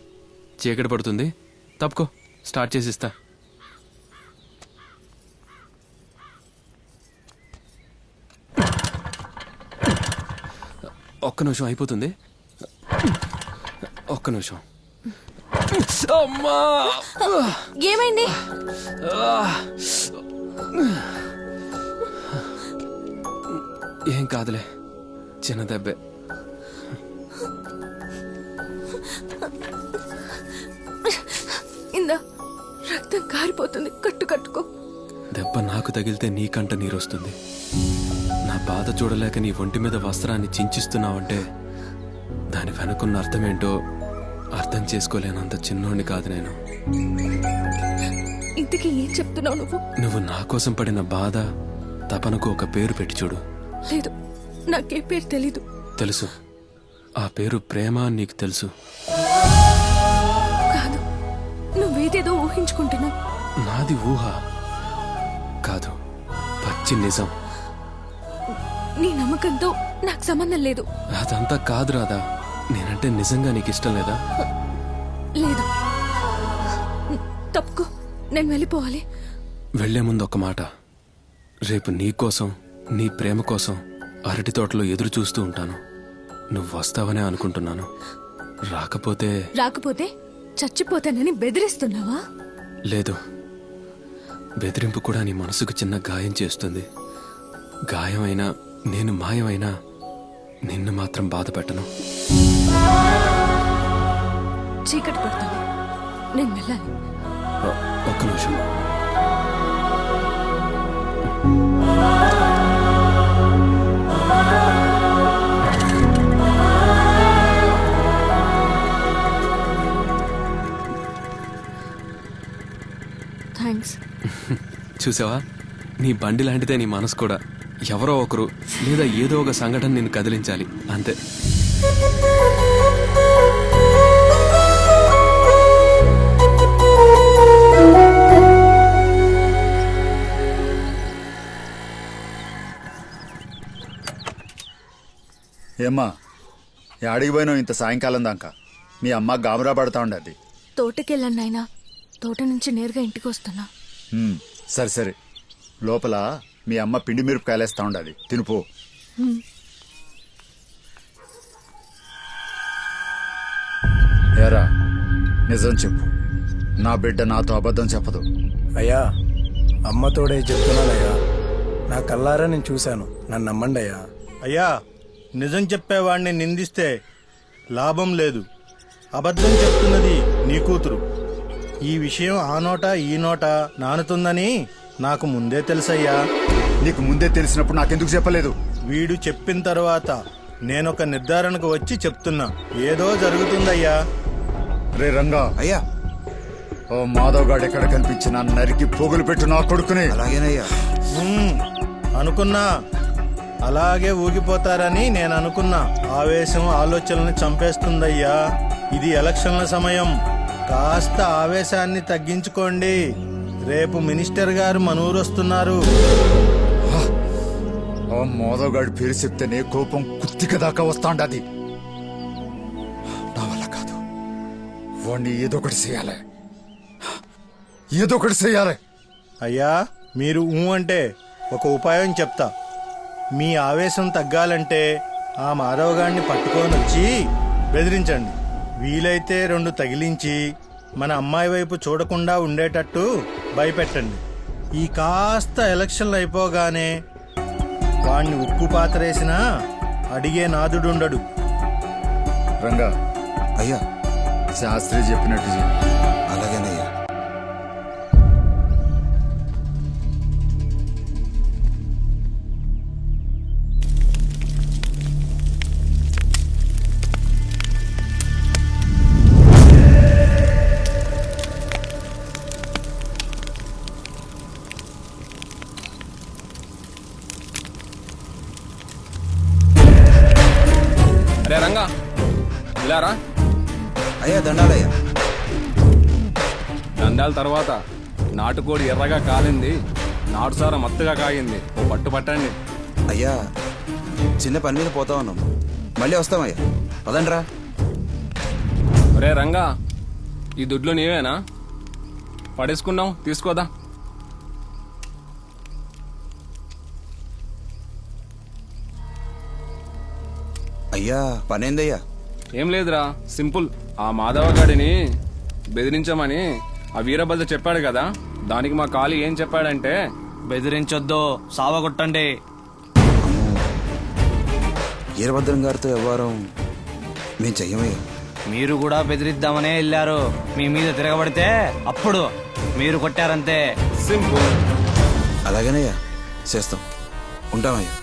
చీకటి పడుతుంది, తప్పుకో, స్టార్ట్ చేసిస్తా. ఒక్క నిమిషం అయిపోతుంది. ఒక్క నిమిషం. అమ్మా! ఏమైంది? ఏం కాదులే, చిన్న దెబ్బే. ఇందా రక్తం కారిపోతుంది, కట్టుకో. దెబ్బ నాకు తగిలితే నీకంట నీరొస్తుంది. నా బాధ చూడలేక నీ ఒంటి మీద వస్త్రాన్ని చించిస్తున్నావంటే దాని వెనుకున్న అర్థమేంటో అర్థం చేసుకోలేనంత చిన్నోడిని కాదు నేను. ఇంతకీ ఏం చెప్తున్నావు నువ్వు? నువ్వు నా కోసం పడిన బాధ, తపనకు ఒక పేరు పెట్టి చూడు. లేదు, నాకే పేరు తెలీదు. తెలుసు, ఆ పేరు ప్రేమ అని నీకు తెలుసు. కాదు, నువ్వేదేదో ఊహించుకుంటున్నావు. నాది ఊహ కాదు, పచ్చి నిజం. నీ నమ్మకంతో నాకు సంబంధం లేదు. అదంతా కాదు రాదా, నేనంటే నిజంగా నీకు ఇష్టం లేదా? లేదు, తప్పుకో, నేను వెళ్ళిపోవాలి. వెళ్లే ముందు ఒక మాట. రేపు నీ కోసం, నీ ప్రేమ కోసం అరటి తోటలో ఎదురు చూస్తూ ఉంటాను. నువ్వు వస్తావనే అనుకుంటున్నాను. రాకపోతే చచ్చిపోతానని బెదిరిస్తున్నావా? లేదు, బెదిరింపు కూడా నీ మనసుకు చిన్న గాయం చేస్తుంది. గాయమైనా, నేను మాయమైనా నిన్ను మాత్రం బాధ పెట్టను. చీకటి పడుతుంది, నేను వెళ్ళాలి. ఒక్క నిమిషం. థ్యాంక్స్. చూసావా, నీ బండి లాంటిదే నీ మనసు కూడా. ఎవరో ఒకరు లేదా ఏదో ఒక సంఘటన నిన్ను కదిలించాలి, అంతే. ఏమ్మా, యాడికి పోయినావు ఇంత సాయంకాలం దాకా? మీ అమ్మ గాబరా పడతా ఉండేది. తోటకెళ్ళాను నాయనా, తోట నుంచి నేరుగా ఇంటికి వస్తున్నా. సరే సరే, లోపల మీ అమ్మ పిండి మిరపకాయలేస్తా ఉండదు, తినుపో. ఏరా, నిజం చెప్పు, నా బిడ్డ నాతో అబద్ధం చెప్పదు. అయ్యా, అమ్మతోడే చెప్తున్నానయ్యా. నా కల్లారా నేను చూశాను, నన్ను నమ్మండి అయ్యా. అయ్యా, నిజం చెప్పేవాడిని నిందిస్తే లాభం లేదు. అబద్ధం చెప్తున్నది నీ కూతురు. ఈ విషయం ఆ నోట ఈ నోట నానుతుందని నాకు ముందే తెలుసయ్యా. నీకు ముందే తెలిసినప్పుడు నాకెందుకు చెప్పలేదు? వీడు చెప్పిన తర్వాత నేనొక నిర్ధారణకు వచ్చి చెప్తున్నా. ఏదో జరుగుతుందయ్యా. రే రంగా, అయ్యా ఓ మాధవ్ గాడు ఎక్కడ కనిపించినా నరికి పోగులు పెట్టు నా కొడుకుని. అలాగేనయ్యా. అనుకున్నా అలాగే ఊగిపోతారని నేను అనుకున్నా. ఆవేశం ఆలోచనల్ని చంపేస్తుందయ్యా. ఇది ఎలక్షన్ల సమయం. కాస్త ఆవేశాన్ని తగ్గించుకోండి. రేపు మినిస్టర్ గారు మన ఊరు వస్తున్నారు. ఓ మాధవ్ గాడి పేరు చెప్తేనే కోపం కుత్తిక దాకా వస్తాండది. నా వల్ల కాదు. వాణ్ణి ఏదో ఒకటి చేయాలి. అయ్యా మీరు అంటే ఒక ఉపాయం చెప్తా. మీ ఆవేశం తగ్గాలంటే ఆ మాధవ్ గారిని పట్టుకొని వచ్చి బెదిరించండి. వీలైతే 2 తగిలించి మన అమ్మాయి వైపు చూడకుండా ఉండేటట్టు భయపెట్టండి. ఈ కాస్త ఎలక్షన్లు అయిపోగానే వాణ్ణి ఉక్కు పాతరేసినా అడిగే నాదుడుండడు. రంగా అయ్యా. శాస్త్రి చెప్పినట్టు చెయ్యి. అలాగేనయ్యా. అరే రంగా ఇలారా. అయ్యా దండాలయ్యా. దండాల తర్వాత నాటుకోడి ఎర్రగా కాలింది, నాటుసార మత్తుగా కాగింది. ఓ పట్టు పట్టండి. అయ్యా చిన్న పని మీద పోతా ఉన్నాం, మళ్ళీ వస్తామయ్యా. పదండ్రా. ఒరే రంగా, ఈ దుడ్లు నీవేనా? పడేసుకున్నావు, తీసుకోదా. అయ్యా పనేందయ్యా? ఏం లేదురా, సింపుల్. ఆ మాధవ గాడిని బెదిరించమని ఆ వీరభద్ర చెప్పాడు కదా, దానికి మా కాళీ ఏం చెప్పాడంటే, బెదిరించొద్దు, సావగొట్టండి. వీరభద్రం గారితో వ్యవహారం మేము చెయ్యమయ్యా. మీరు కూడా బెదిరిద్దామనే వెళ్ళారు. మీ మీద తిరగబడితే అప్పుడు మీరు కొట్టారంతే. సింపుల్. అలాగేనయ్యా, చేస్తాం. ఉంటామయ్యా.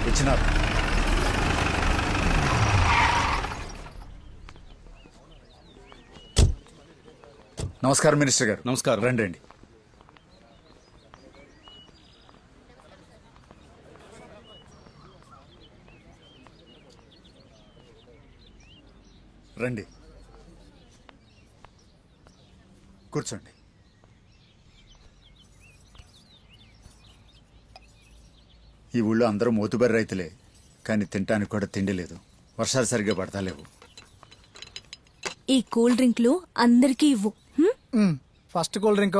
వచ్చినారు. నమస్కారం మినిస్టర్ గారు. నమస్కారం. రండి రండి. రండి కూర్చోండి. ఈ ఊళ్ళో అందరూ మోతుబరి రైతులే, కానీ తినటానికి కూడా తిండి లేదు. వర్షాలు సరిగ్గా పడతా లేవు. ఈ కూల్ డ్రింక్లు అందరికీ ఇవ్వు. ఫస్ట్ కూల్ డ్రింక్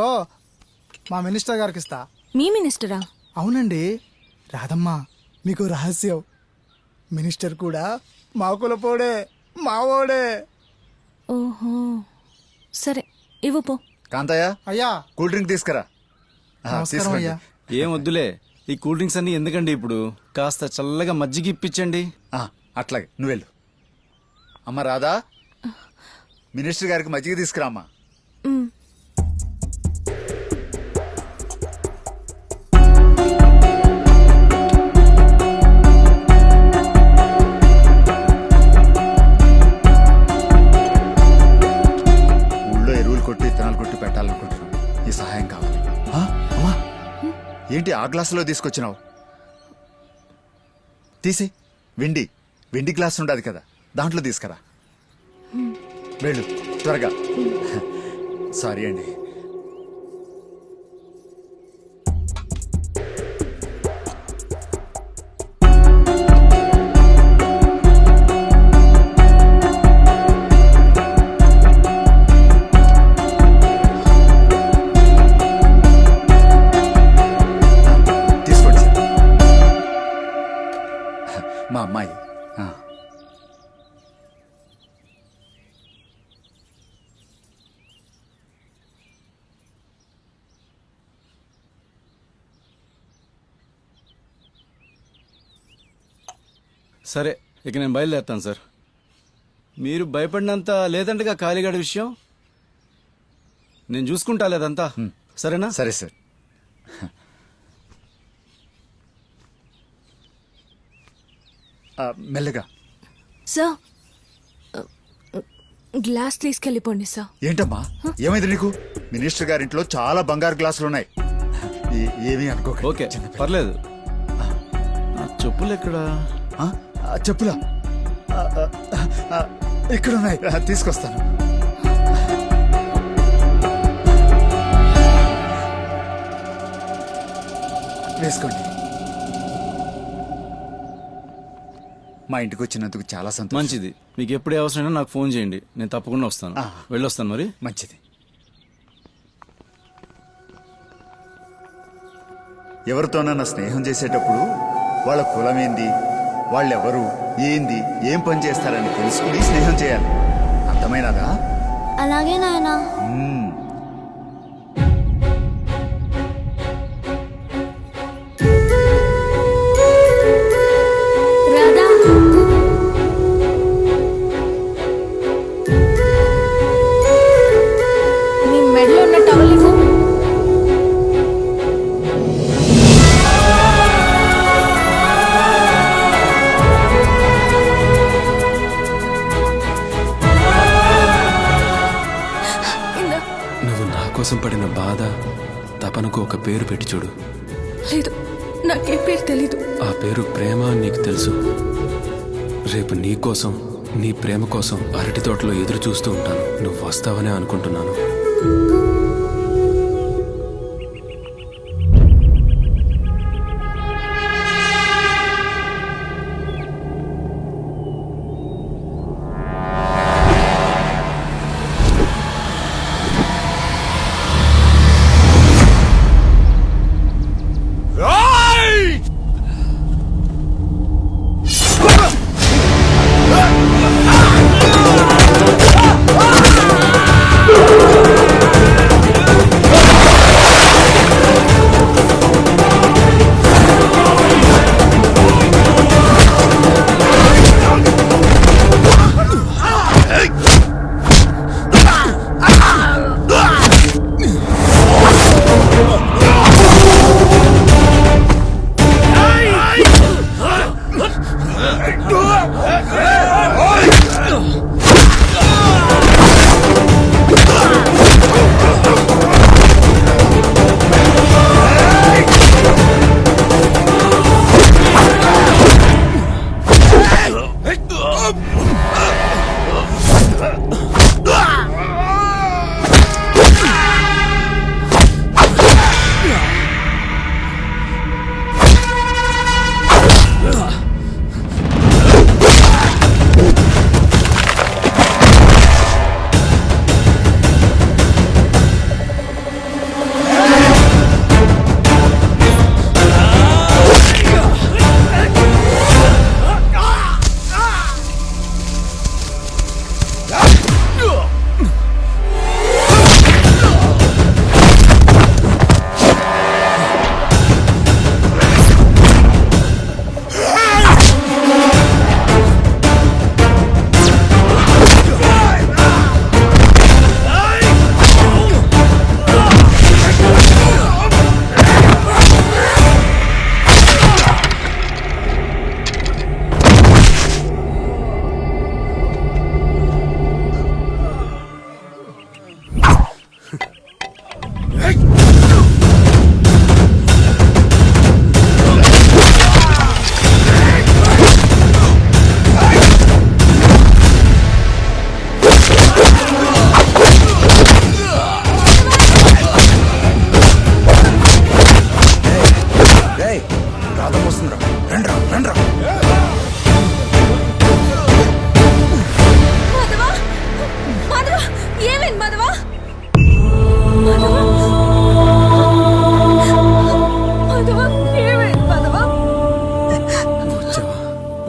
మా మినిస్టర్ గారికి ఇస్తా. మీ మినిస్టరా? అవునండి. రాదమ్మా, మీకు రహస్యం. మినిస్టర్ కూడా మా కులపోడే, మావోడే. ఓహో, సరే ఇవ్వు పో. కాంతయ్య, అయ్యా కూల్ డ్రింక్ తీసుకురా. నమస్కారం తీసుకోండి. ఏం వద్దులే, ఈ కూల్ డ్రింక్స్ అన్ని ఎందుకండి ఇప్పుడు? కాస్త చల్లగా మజ్జిగ ఇప్పించండి. అట్లాగే, నువ్వు వెళ్ళు. అమ్మ రాధా, మినిస్టర్ గారికి మజ్జిగ తీసుకురామ్మా. ఊళ్ళో ఎరువులు కొట్టి విత్తనాలు కొట్టి పెట్టాలనుకుంటున్నాం. ఈ సహాయం కావాలి. అమ్మా, ఏంటి ఆ గ్లాసులో తీసుకొచ్చినావు? తీసి వెండి గ్లాస్ ఉండదు కదా, దాంట్లో తీసుకురా. వెళ్ళు త్వరగా. సారీ అండి. తీసుకోండి సార్. మా అమ్మాయి. సరే, ఇక నేను బయలుదేరుతాను సార్. మీరు భయపడినంత లేదంటగా కాళీగాడి విషయం. నేను చూసుకుంటా లేదంతా, సరేనా? సరే సార్. మెల్లగా. సార్ గ్లాస్ తీసుకెళ్ళిపోండి సార్. ఏంటమ్మా ఏమైంది నీకు? మినిస్టర్ గారింట్లో చాలా బంగారు గ్లాసులు ఉన్నాయి. ఏమీ అనుకో. ఓకే పర్లేదు. చెప్పులు ఎక్కడా? చెప్పులా ఇక్కడ ఉన్నాయి, తీసుకొస్తాను. వేసుకోండి. మా ఇంటికి వచ్చినందుకు చాలా సంతోషం. మంచిది. మీకు ఎప్పుడే అవసరమైనా నాకు ఫోన్ చేయండి, నేను తప్పకుండా వస్తాను. వెళ్ళొస్తాను మరి. మంచిది. ఎవరితోనన్నా స్నేహం చేసేటప్పుడు వాళ్ళ కులం ఏంది, వాళ్ళెవరు, ఏంది, ఏం పని చేస్తారని తెలుసుకుని స్నేహం చేయాలి. అర్థమైనదా? అలాగే నాయనా. నీ మెడలో ఉన్న టవల్ ఇవ్వు. నువ్వు నా కోసం పడిన బాధ తపనకు ఒక పేరు పెట్టి చూడు. లేదు, నాకే పేరు తెలీదు. ఆ పేరు ప్రేమ అని నీకు తెలుసు. రేపు నీ కోసం, నీ ప్రేమ కోసం అరటి తోటలో ఎదురు చూస్తూ ఉంటాను. నువ్వు వస్తావనే అనుకుంటున్నాను.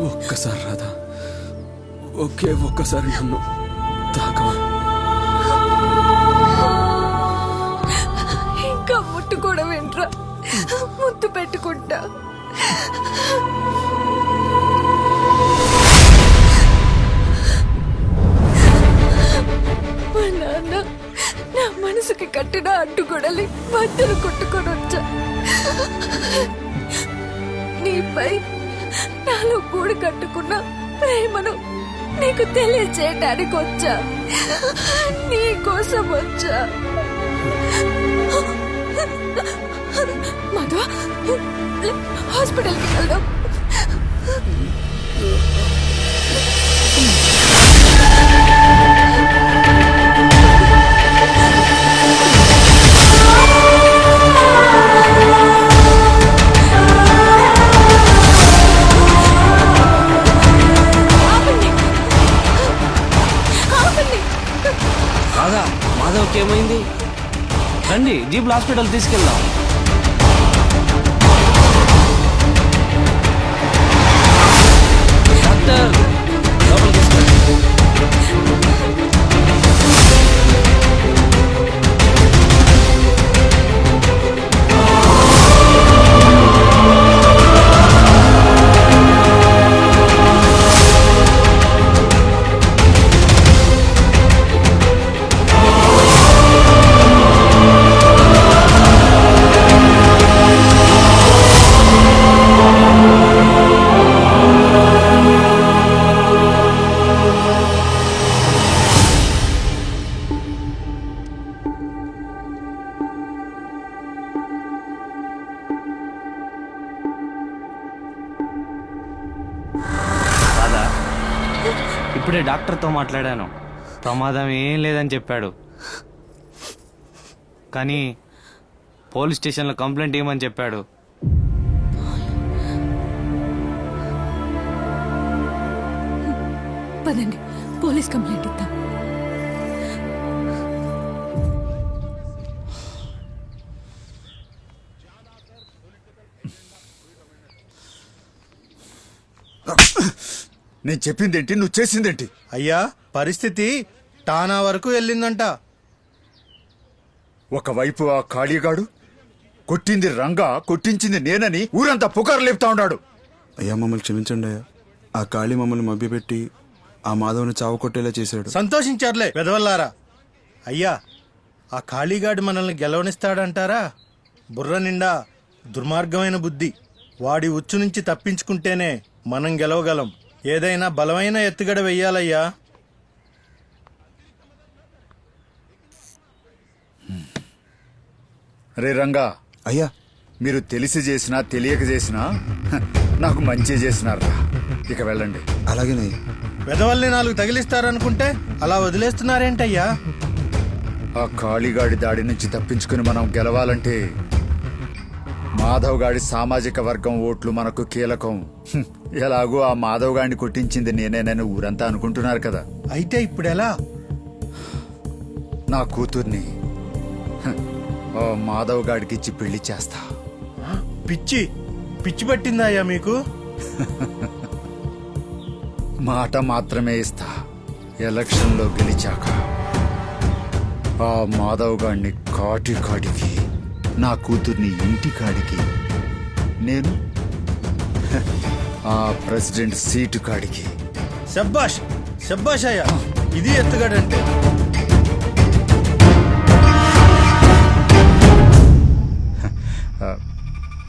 ఒక్కసారి రాధా, ఒక్కసారి నన్ను తాకవా? ఇంకా ముట్టుకోవడం ఏంట్రా, ముద్దు పెట్టుకుంటా. మా నాన్న నా మనసుకి కట్టిన అడ్డుగొడలి మధ్యలో కొట్టుకొని వచ్చా. నీపై నాలో గూడు కట్టుకున్న ప్రేమను నీకు తెలియచేయటానికి వచ్చా, నీ కోసం వచ్చా. మాధవ, హాస్పిటల్కి వెళ్దాం. రాదా మాధవ్కి ఏమైంది? రండి, జీప్ హాస్పిటల్ తీసుకెళ్దాం. డాక్టర్, లోపలికి తీసుకెళ్ళండి. రాదా, ఇప్పుడే డాక్టర్తో మాట్లాడాను. ప్రమాదం ఏం లేదని చెప్పాడు. కానీ పోలీస్ స్టేషన్లో కంప్లైంట్ ఇవ్వమని చెప్పాడు. పదండి, పోలీస్ కంప్లైంట్ ఇద్దాం. నేను చెప్పిందేంటి, నువ్వు చేసిందేంటి? అయ్యా, పరిస్థితి టానా వరకు వెళ్ళిందంట. ఒకవైపు ఆ ఖాళీగాడు కొట్టింది రంగా, కొట్టించింది నేనని ఊరంతా పుకారు లేపుతా ఉన్నాడు. అయ్యా, మమ్మల్ని క్షమించండి అయ్యా. ఆ ఖాళీ మమ్మల్ని మభ్యపెట్టి ఆ మాధవ్ని చావు కొట్టేలా చేశాడు. సంతోషించారులే పెదవల్లారా. అయ్యా, ఆ ఖాళీగాడు మనల్ని గెలవనిస్తాడంటారా? బుర్ర నిండా దుర్మార్గమైన బుద్ధి. వాడి ఉచ్చు నుంచి తప్పించుకుంటేనే మనం గెలవగలం. ఏదైనా బలమైన ఎత్తుగడ వెయ్యాలయ్యా. రే రంగా, అయ్యా, మీరు తెలిసి చేసినా తెలియక చేసినా నాకు మంచి చేసినారా. ఇక వెళ్ళండి. అలాగేనే. వెదవల్ని 4 తగిలిస్తారనుకుంటే అలా వదిలేస్తున్నారేంటయ్యా? ఆ ఖాళీగాడి దాడి నుంచి తప్పించుకుని మనం గెలవాలంటే మాధవ్ గాడి సామాజిక వర్గం ఓట్లు మనకు కీలకం. ఎలాగో ఆ మాధవ్ గాడిని కొట్టించింది నేనేనని ఊరంతా అనుకుంటున్నారు కదా. అయితే ఇప్పుడెలా? నా కూతుర్ని ఆ మాధవ్ గాడికి ఇచ్చి పెళ్లి చేస్తా. పిచ్చి పట్టిందా అయ్యా మీకు? మాట మాత్రమే ఇస్తా. ఎలక్షన్లో గెలిచాక ఆ మాధవ్ గాడిని కాటికి నా కూతుర్ని ఇంటి కాడికి, నేను ఆ ప్రెసిడెంట్ సీటు కాడికి. శబ్బాష్ శబ్బాష్ అయ్యా, ఇది ఎత్తుగడంటే.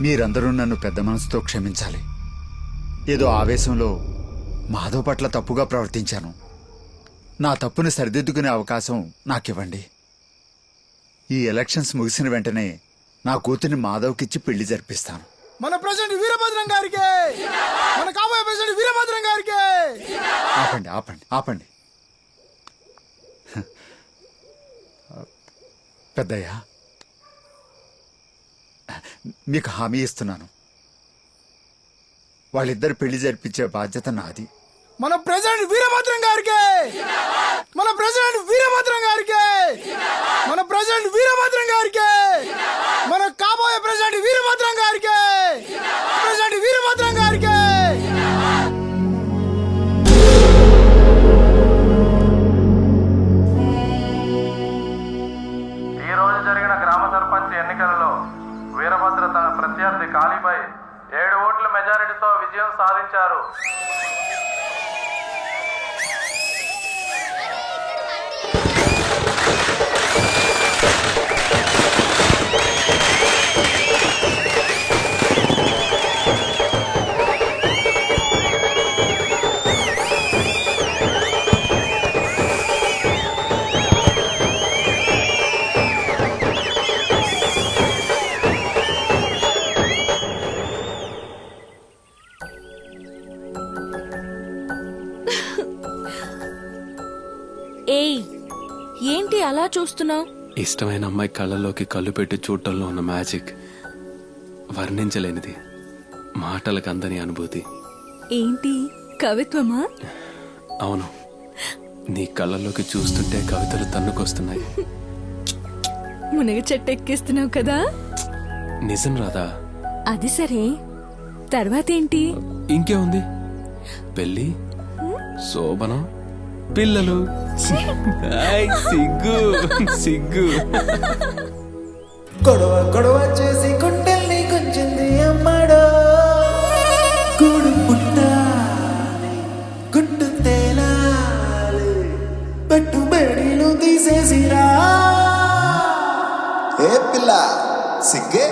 మీరందరూ నన్ను పెద్ద మనసుతో క్షమించాలి. ఏదో ఆవేశంలో మాధవ్ పట్ల తప్పుగా ప్రవర్తించాను. నా తప్పుని సరిదిద్దుకునే అవకాశం నాకివ్వండి. ఈ ఎలక్షన్స్ ముగిసిన వెంటనే నా కూతుర్ని మాధవ్కిచ్చి పెళ్లి జరిపిస్తాను. మన ప్రెసిడెంట్ వీరభద్రం గారికి, మన కాబోయే ప్రెసిడెంట్ వీరభద్రం గారికి. ఆపండి ఆపండి ఆపండి. పెద్దయ్య, మీకు హామీ ఇస్తున్నాను, వాళ్ళిద్దరు పెళ్లి జరిపించే బాధ్యత నాది. మన ప్రెసిడెంట్ వీరభద్రం గారికి, మన ప్రెసిడెంట్ వీరభద్రం గారికి, మన ప్రెసిడెంట్ వీరభద్రం గారికి, మన కాబోయే ప్రెసిడెంట్ వీరభద్రం గారికి, ప్రెసిడెంట్ వీరభద్రం గారికి. ఈ రోజు జరిగిన గ్రామ సర్పంచ్ ఎన్నికలలో వీరభద్ర తన ప్రత్యర్థి కాళీపై 7 ఓట్ల మెజారిటీతో విజయం సాధించారు. ఏయ్ ఏంటి అలా చూస్తున్నావు? ఇష్టమైన అమ్మాయి కళ్ళలోకి కళ్ళు పెట్టి చూడటంలో ఉన్న మ్యాజిక్ వర్ణించలేనిది, మాటలకు అందని అనుభూతి. ఏంటి కవిత్వమా? అవును, నీ కళ్ళల్లోకి చూస్తుంటే కవితలు తన్నుకొస్తున్నాయి. మునగ చెట్టు ఎక్కిస్తున్నావు కదా. నిజం రాదా? అది సరే, తర్వాత ఏంటి? ఇంకే ఉంది, పెళ్ళి, శోభనం, పిల్లలు. ఆయ్, సిగ్గు సిగ్గు. గొడవ గొడవ చేసి గుండెల్ని గుంజింది అమ్మడో, గూడు పుట్టాలి గుడ్డు తేలాలి, పెట్టుబడిలు తీసేసిరా. ఏ పిల్ల సిగ్గే.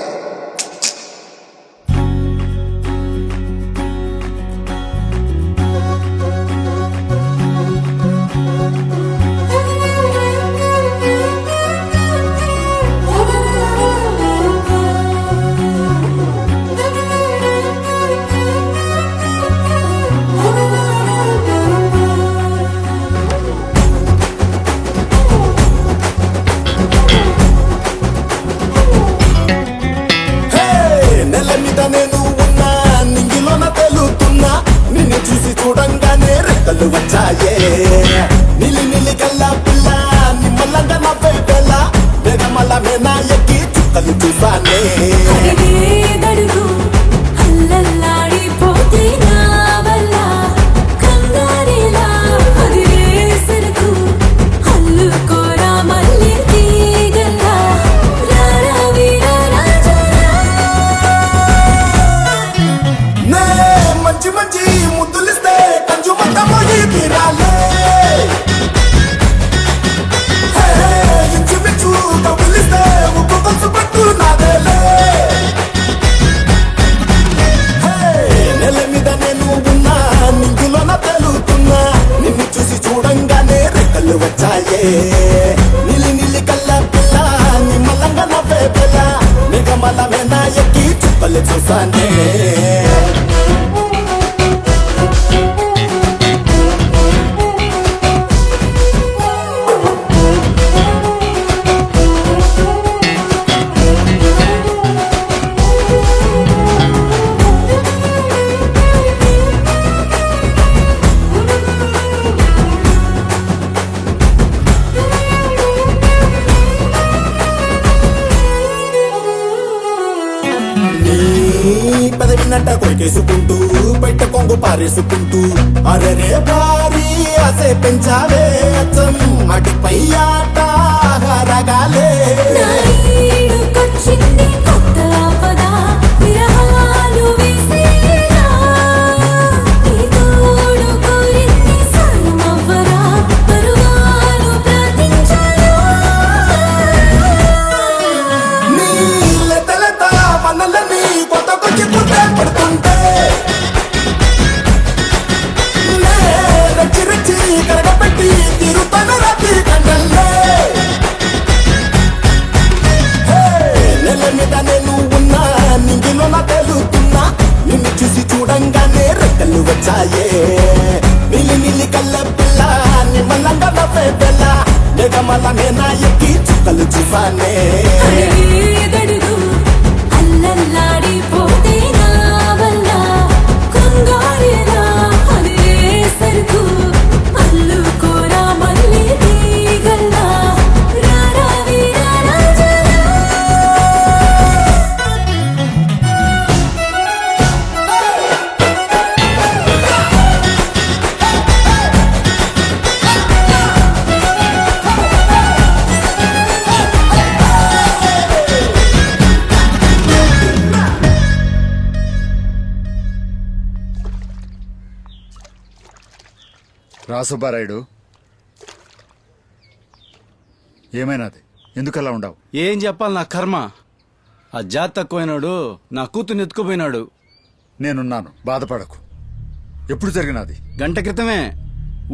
నెల మీద నేను ఉన్నా, నింగిలోన తెలుతున్నా, నిన్ను చూసి చూడంగానే రెక్కలు వచ్చాయే. నిలి నిలి కల్లా పిల్ల నిమ్మలంగా నవ్వే పిల్ల, వెనమల మేనా ఎక్కి చుక్కలు చూసానే. మంచి మంచి ముద్దులిస్తే కంచు మొత్తం తీరాలే. ఇంచుమించు కబులిస్తే ఉప్పు కొలుసు పట్టు నాదేలే. నెల మీద నేను ఉన్నా, నింగిలోన తెలుతున్నా, నిన్ను చూసి చూడంగానే రెక్కలు వచ్చాయే. నిలి నిలి కల్లా పిల్ల నిమ్మలంగా నవ్వే పిల్ల, నిగమల మేనా ఎక్కి చుక్కలు చూసానే. పదవినట్ట కొరికేసుకుంటూ బయట కొంగు పారేసుకుంటూ, అరరే భారీ అసే పెంచావే అచ్చం అటుపై ఆట రగాలే. పడుతుంటే రచ్చి రచ్చి కరగపెట్టి తిరుతాను రాత్రి కండల్లే. నెల మీద నేను ఉన్నా, నింగిలోన తెలుతున్నా, నిన్ను చూసి చూడంగానే రెక్కలు వచ్చాయే. నిలి నిలి కళ్ళ పిల్ల నిమ్మలంగా నవ్వే పిల్ల, నిగమల మేనా ఎక్కి చుక్కలు చూసానే. రాసుబ్బారాయుడు, ఏమైనాది? ఎందుకలా ఉండవు? ఏం చెప్పాలి, నా కర్మ. ఆ జాతి తక్కువైనాడు నా కూతుర్ని ఎత్తుకుపోయినాడు. నేనున్నాను, బాధపడకు. ఎప్పుడు జరిగినది? గంట క్రితమే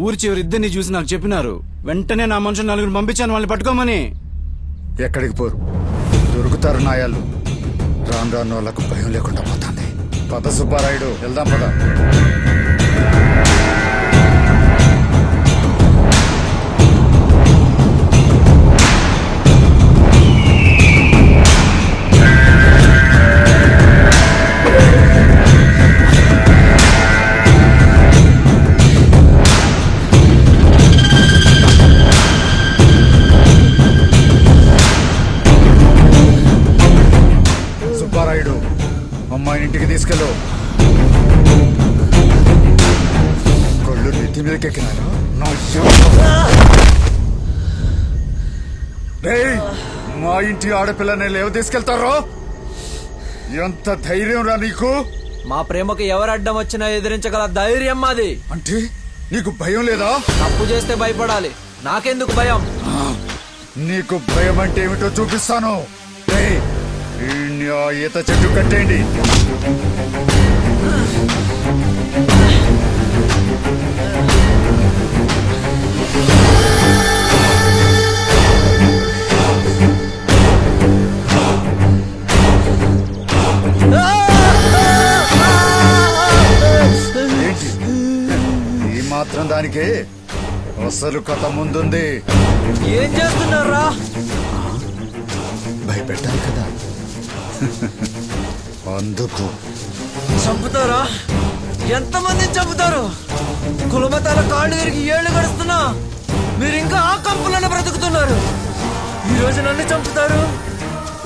ఊరి చివరి ఇద్దరిని చూసి నాకు చెప్పినారు. వెంటనే నా మనుషులు నలుగురు పంపించాను వాళ్ళని పట్టుకోమని. ఎక్కడికి పోరు, దొరుకుతారు నాయాలు. రాను రాను వాళ్ళకు భయం లేకుండా పోతుంది. పద సుబ్బారాయుడు, వెళ్దాం పద. నెత్తి మీదకి ఎక్కినారు మా ఇంటి ఆడపిల్లని లేవ తీసుకెళ్తారో ఎంత ధైర్యం రా నీకు? మా ప్రేమకు ఎవరు అడ్డం వచ్చినా ఎదిరించగల ధైర్యం మాది. అంటే నీకు భయం లేదా? తప్పు చేస్తే భయపడాలి, నాకెందుకు భయం? నీకు భయం అంటే ఏమిటో చూపిస్తాను. ఈత చెట్టు కట్టేయండి. ఏంటి ఈ మాత్రం దానికి అసలు కథ ముందుంది. ఏం చేస్తున్నారా? భయపెట్టాలి కదా అందుకు. చంపుతారా? ఎంతమందిని చంపుతారు? కులమతాల కాళ్ళు తిరిగి ఏళ్ళు గడుస్తున్నా మీరు ఇంకా ఆ కంపులను బ్రతుకుతున్నారు. ఈ రోజు నన్ను చంపుతారు,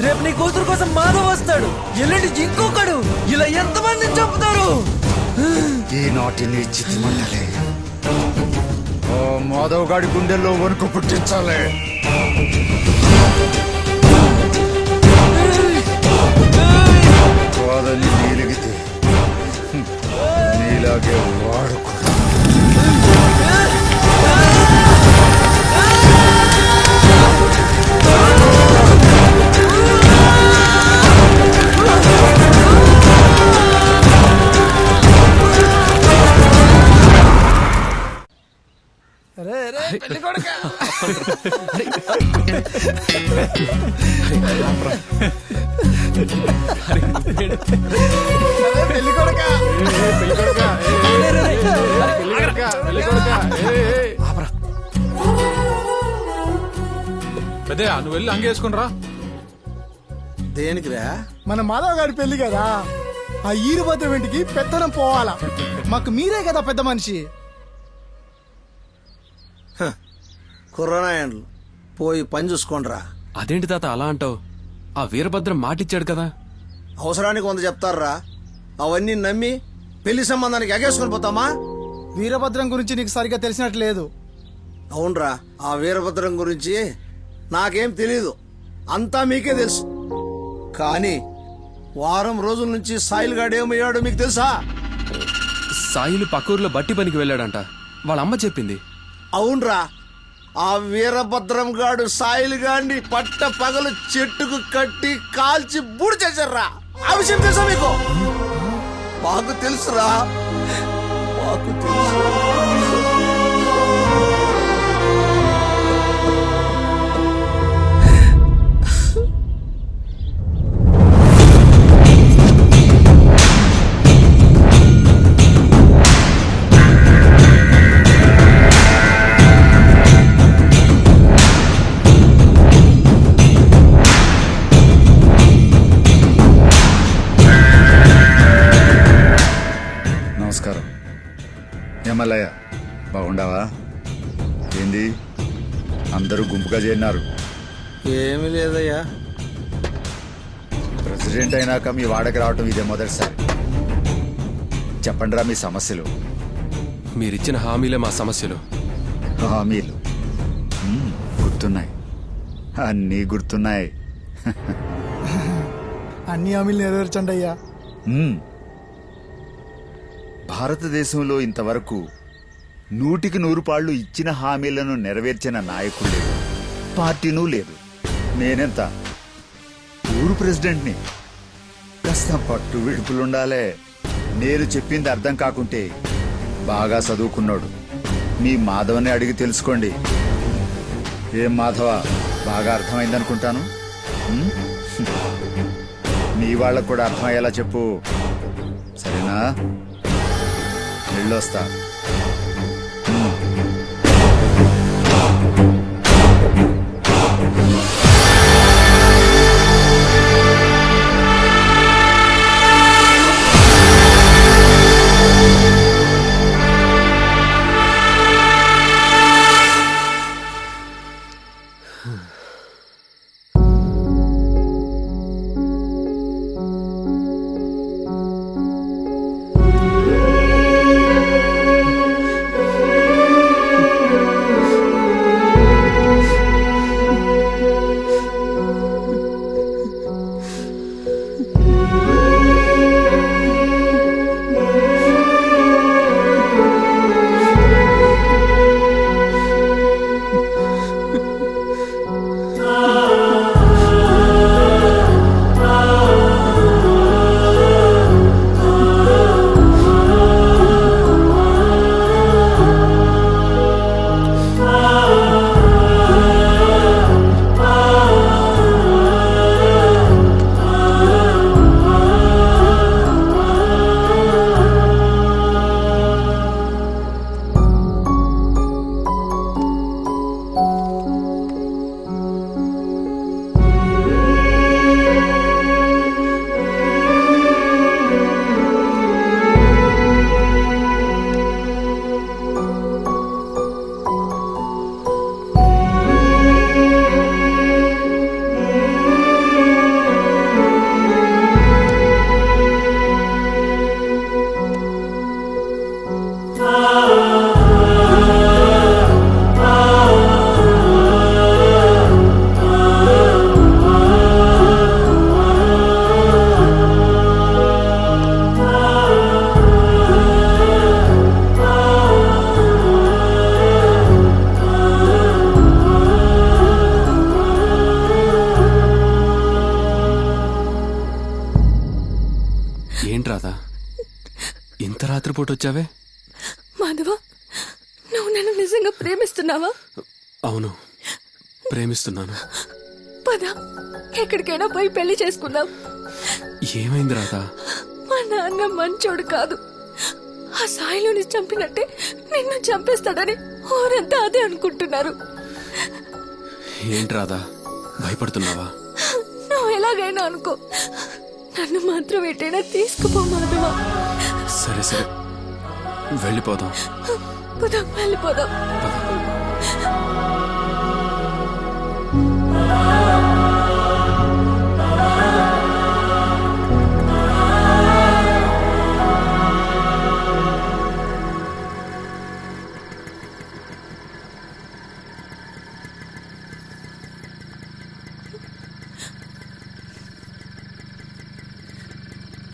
రేపు నీ కూతురు కోసం మాధవ్ వస్తాడు, ఎల్లుండి ఇంకొకడు, ఇలా ఎంతమందిని చంపుతారు? ఈనాటి నీ చిత్రమండలే ఓ మాధవ్ గాడి గుండెల్లో వణుకు పుట్టించాలి. కాదని నీలిగితే నీలాగే వాడుకో. పెద్దయ్య నువ్వు వెళ్ళి అంగేసుకుని రా. దేనికిరా? మన మాధవ్ గారి పెళ్లి కదా, ఆ ఈరుభద్రం ఇంటికి పెత్తనం పోవాలా. మాకు మీరే కదా పెద్ద మనిషి. కుర్రనాయండ్లు పోయి పని చూసుకోండిరా. అదేంటి తాత అలా అంటావు? ఆ వీరభద్రం మాటిచ్చాడు కదా. అవసరానికి 100 చెప్తారా? అవన్నీ నమ్మి పెళ్లి సంబంధానికి ఎగేసుకొని పోతామా? వీరభద్రం గురించి నీకు సరిగ్గా తెలిసినట్టు లేదు. అవునరా, ఆ వీరభద్రం గురించి నాకేం తెలీదు, అంతా మీకే తెలుసు. కానీ వారం రోజుల నుంచి సాయిల్ గాడు ఏమయ్యాడో మీకు తెలుసా? సాయిలు పక్కూర్లో బట్టి పనికి వెళ్ళాడంట, వాళ్ళ అమ్మ చెప్పింది. అవునరా, ఆ వీరభద్రం గాడు సాయిల్ గాడిని పట్ట పగలు చెట్టుకు కట్టి కాల్చి బూడి చేశారా. ఆ విషయం తెలుసా మీకు? మాకు తెలుసురా, మాకు తెలుసు. నమస్కారం. ఏమల్లయ్య బాగుండావా? ఏంది అందరూ గుంపుగా చేరినారు? ఏమీ లేదయ్యా, ప్రెసిడెంట్ అయినాక మీ వాడకి రావటం ఇదే మొదటిసారి. చెప్పండిరా మీ సమస్యలు. మీరిచ్చిన హామీలే మా సమస్యలు. హామీలు గుర్తున్నాయి, అన్నీ గుర్తున్నాయి. అన్ని హామీలు నెరవేర్చండి అయ్యా. భారతదేశంలో ఇంతవరకు 100కి 100 ఇచ్చిన హామీలను నెరవేర్చిన నాయకుడు లేదు, పార్టీనూ లేదు. నేనెంత ఊరు ప్రెసిడెంట్ని. కాస్త పట్టు విడుపులుండాలే. నేను చెప్పింది అర్థం కాకుంటే బాగా చదువుకున్నాడు మీ మాధవని అడిగి తెలుసుకోండి. ఏం మాధవ, బాగా అర్థమైందనుకుంటాను. మీ వాళ్ళకు కూడా అర్థమయ్యేలా చెప్పు, సరేనా? వెళ్ళొస్తా. పూట వచ్చావే? మాధవ, నువ్వు నన్ను నిజంగా ప్రేమిస్తున్నావా? అవును, ప్రేమిస్తున్నాను. పద, ఎక్కడికైనా పోయి పెళ్లి చేసుకుందాం. ఏమైంది రాధా? మా నాన్న మంచోడు కాదు. ఆ సాయిలోని చంపినట్టే నిన్ను చంపేస్తాడని ఊరంతా అదే అనుకుంటున్నారు. ఏంటి రాధా, భయపడుతున్నావా? నువ్వు ఎలాగైనా అనుకో, నన్ను మాత్రం ఎటైనా తీసుకుపో మాధవ. సరే సరే, వెళ్ళిపోదాం. పద, వెళ్ళిపోదాం.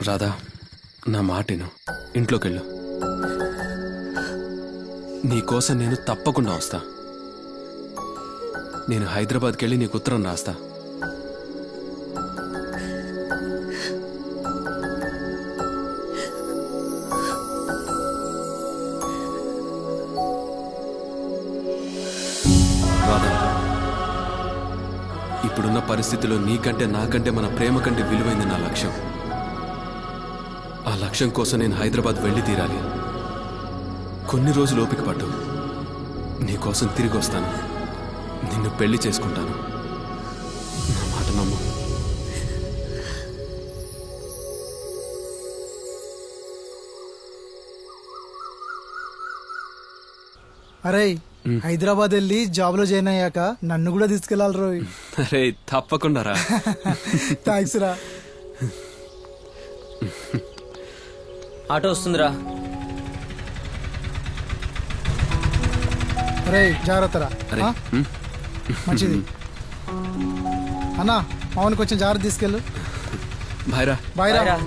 రాధా, నా మాటిను, ఇంట్లోకెళ్ళు. నీకోసం నేను తప్పకుండా వస్తా. నేను హైదరాబాద్కి వెళ్ళి నీకు ఉత్తరం రాస్తా. రాధా, ఇప్పుడున్న పరిస్థితిలో నీకంటే నాకంటే మన ప్రేమ కంటే విలువైంది నా లక్ష్యం. ఆ లక్ష్యం కోసం నేను హైదరాబాద్ వెళ్ళి తీరాలి. కొన్ని రోజులు ఓపిక పట్టు, నీకోసం తిరిగి వస్తాను. నిన్ను పెళ్లి చేసుకుంటాను. నా మాట నమ్ము. అరే, హైదరాబాద్ వెళ్ళి జాబ్ లో జాయిన్ అయ్యాక నన్ను కూడా తీసుకెళ్ళాలి రోయ్. అరే తప్పకుండా రా. థ్యాంక్స్ రా. ఆటో వస్తుందిరా. అరే జాగ్రత్త రా. అరే ఆ? మంచిది అన్నా, మామూలు కొంచెం జాగ్రత్త తీసుకెళ్ళు. బాయ్ రా. బాయ్ రా.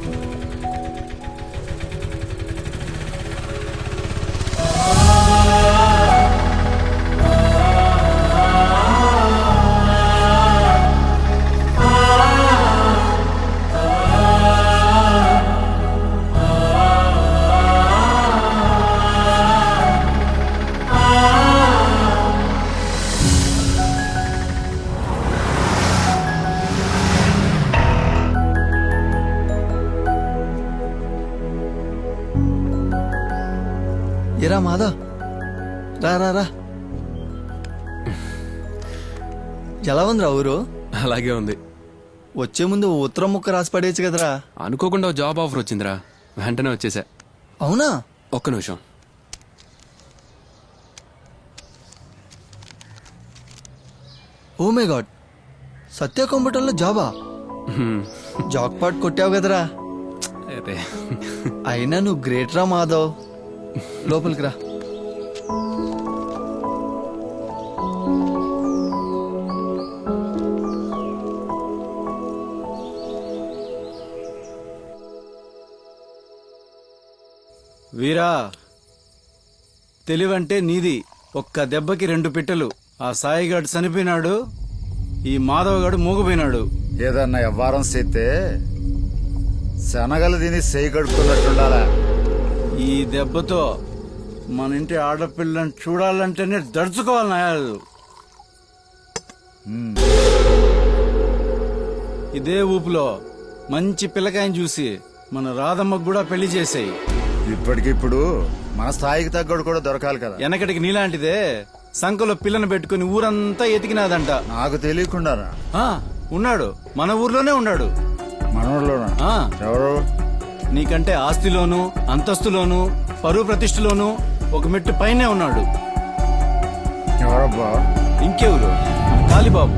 ఎరా మాధవ్, రా రా రా. ఎలా ఉందిరా ఊరు? అలాగే ఉంది. వచ్చే ముందు ఉత్తరం ముక్క రాసి పడేయచ్చు కదరా. అనుకోకుండా జాబ్ ఆఫర్ వచ్చిందిరా, వెంటనే వచ్చేసా. అవునా? ఒక్క నిమిషం. ఓ మై గాడ్, సత్య కంప్యూటర్లో జాబా? జాక్ పాట్ కొట్టావు కదరా. అరే అయినా నువ్వు గ్రేట్ రా మాధవ్. లోపలికి రా. వీరా, తెలివంటే నీది. ఒక్క దెబ్బకి 2 పిట్టలు. ఆ సాయిగాడు చనిపోయినాడు, ఈ మాధవగాడు మూగపోయినాడు. ఏదన్నా వ్యవహారం చేస్తే శనగలు తిని చేయి కడుక్కున్నట్టుండాలా. ఈ దెబ్బతో మన ఇంటి ఆడపిల్లని చూడాలంటేనే దడుచుకోవాలి నాయాలు. ఇదే ఊపులో మంచి పిల్లకాయని చూసి మన రాధమ్మకు కూడా పెళ్లి చేసాయి. ఇప్పటికిప్పుడు మన స్థాయికి తగ్గడు కూడా దొరకాలి కదా. వెనకటికి నీలాంటిదే సంకలో పిల్లని పెట్టుకుని ఊరంతా ఎతికినాదంట. నాకు తెలియకుండా ఉన్నాడు, మన ఊర్లోనే ఉన్నాడు. మన ఊర్లోనా? ఎవరు? నీకంటే ఆస్తిలోను అంతస్తులోను పరువు ప్రతిష్టలోను ఒక మెట్టు పైనే ఉన్నాడు. ఎవరబ్బా? ఇంకెవరు? కాళీబాబు.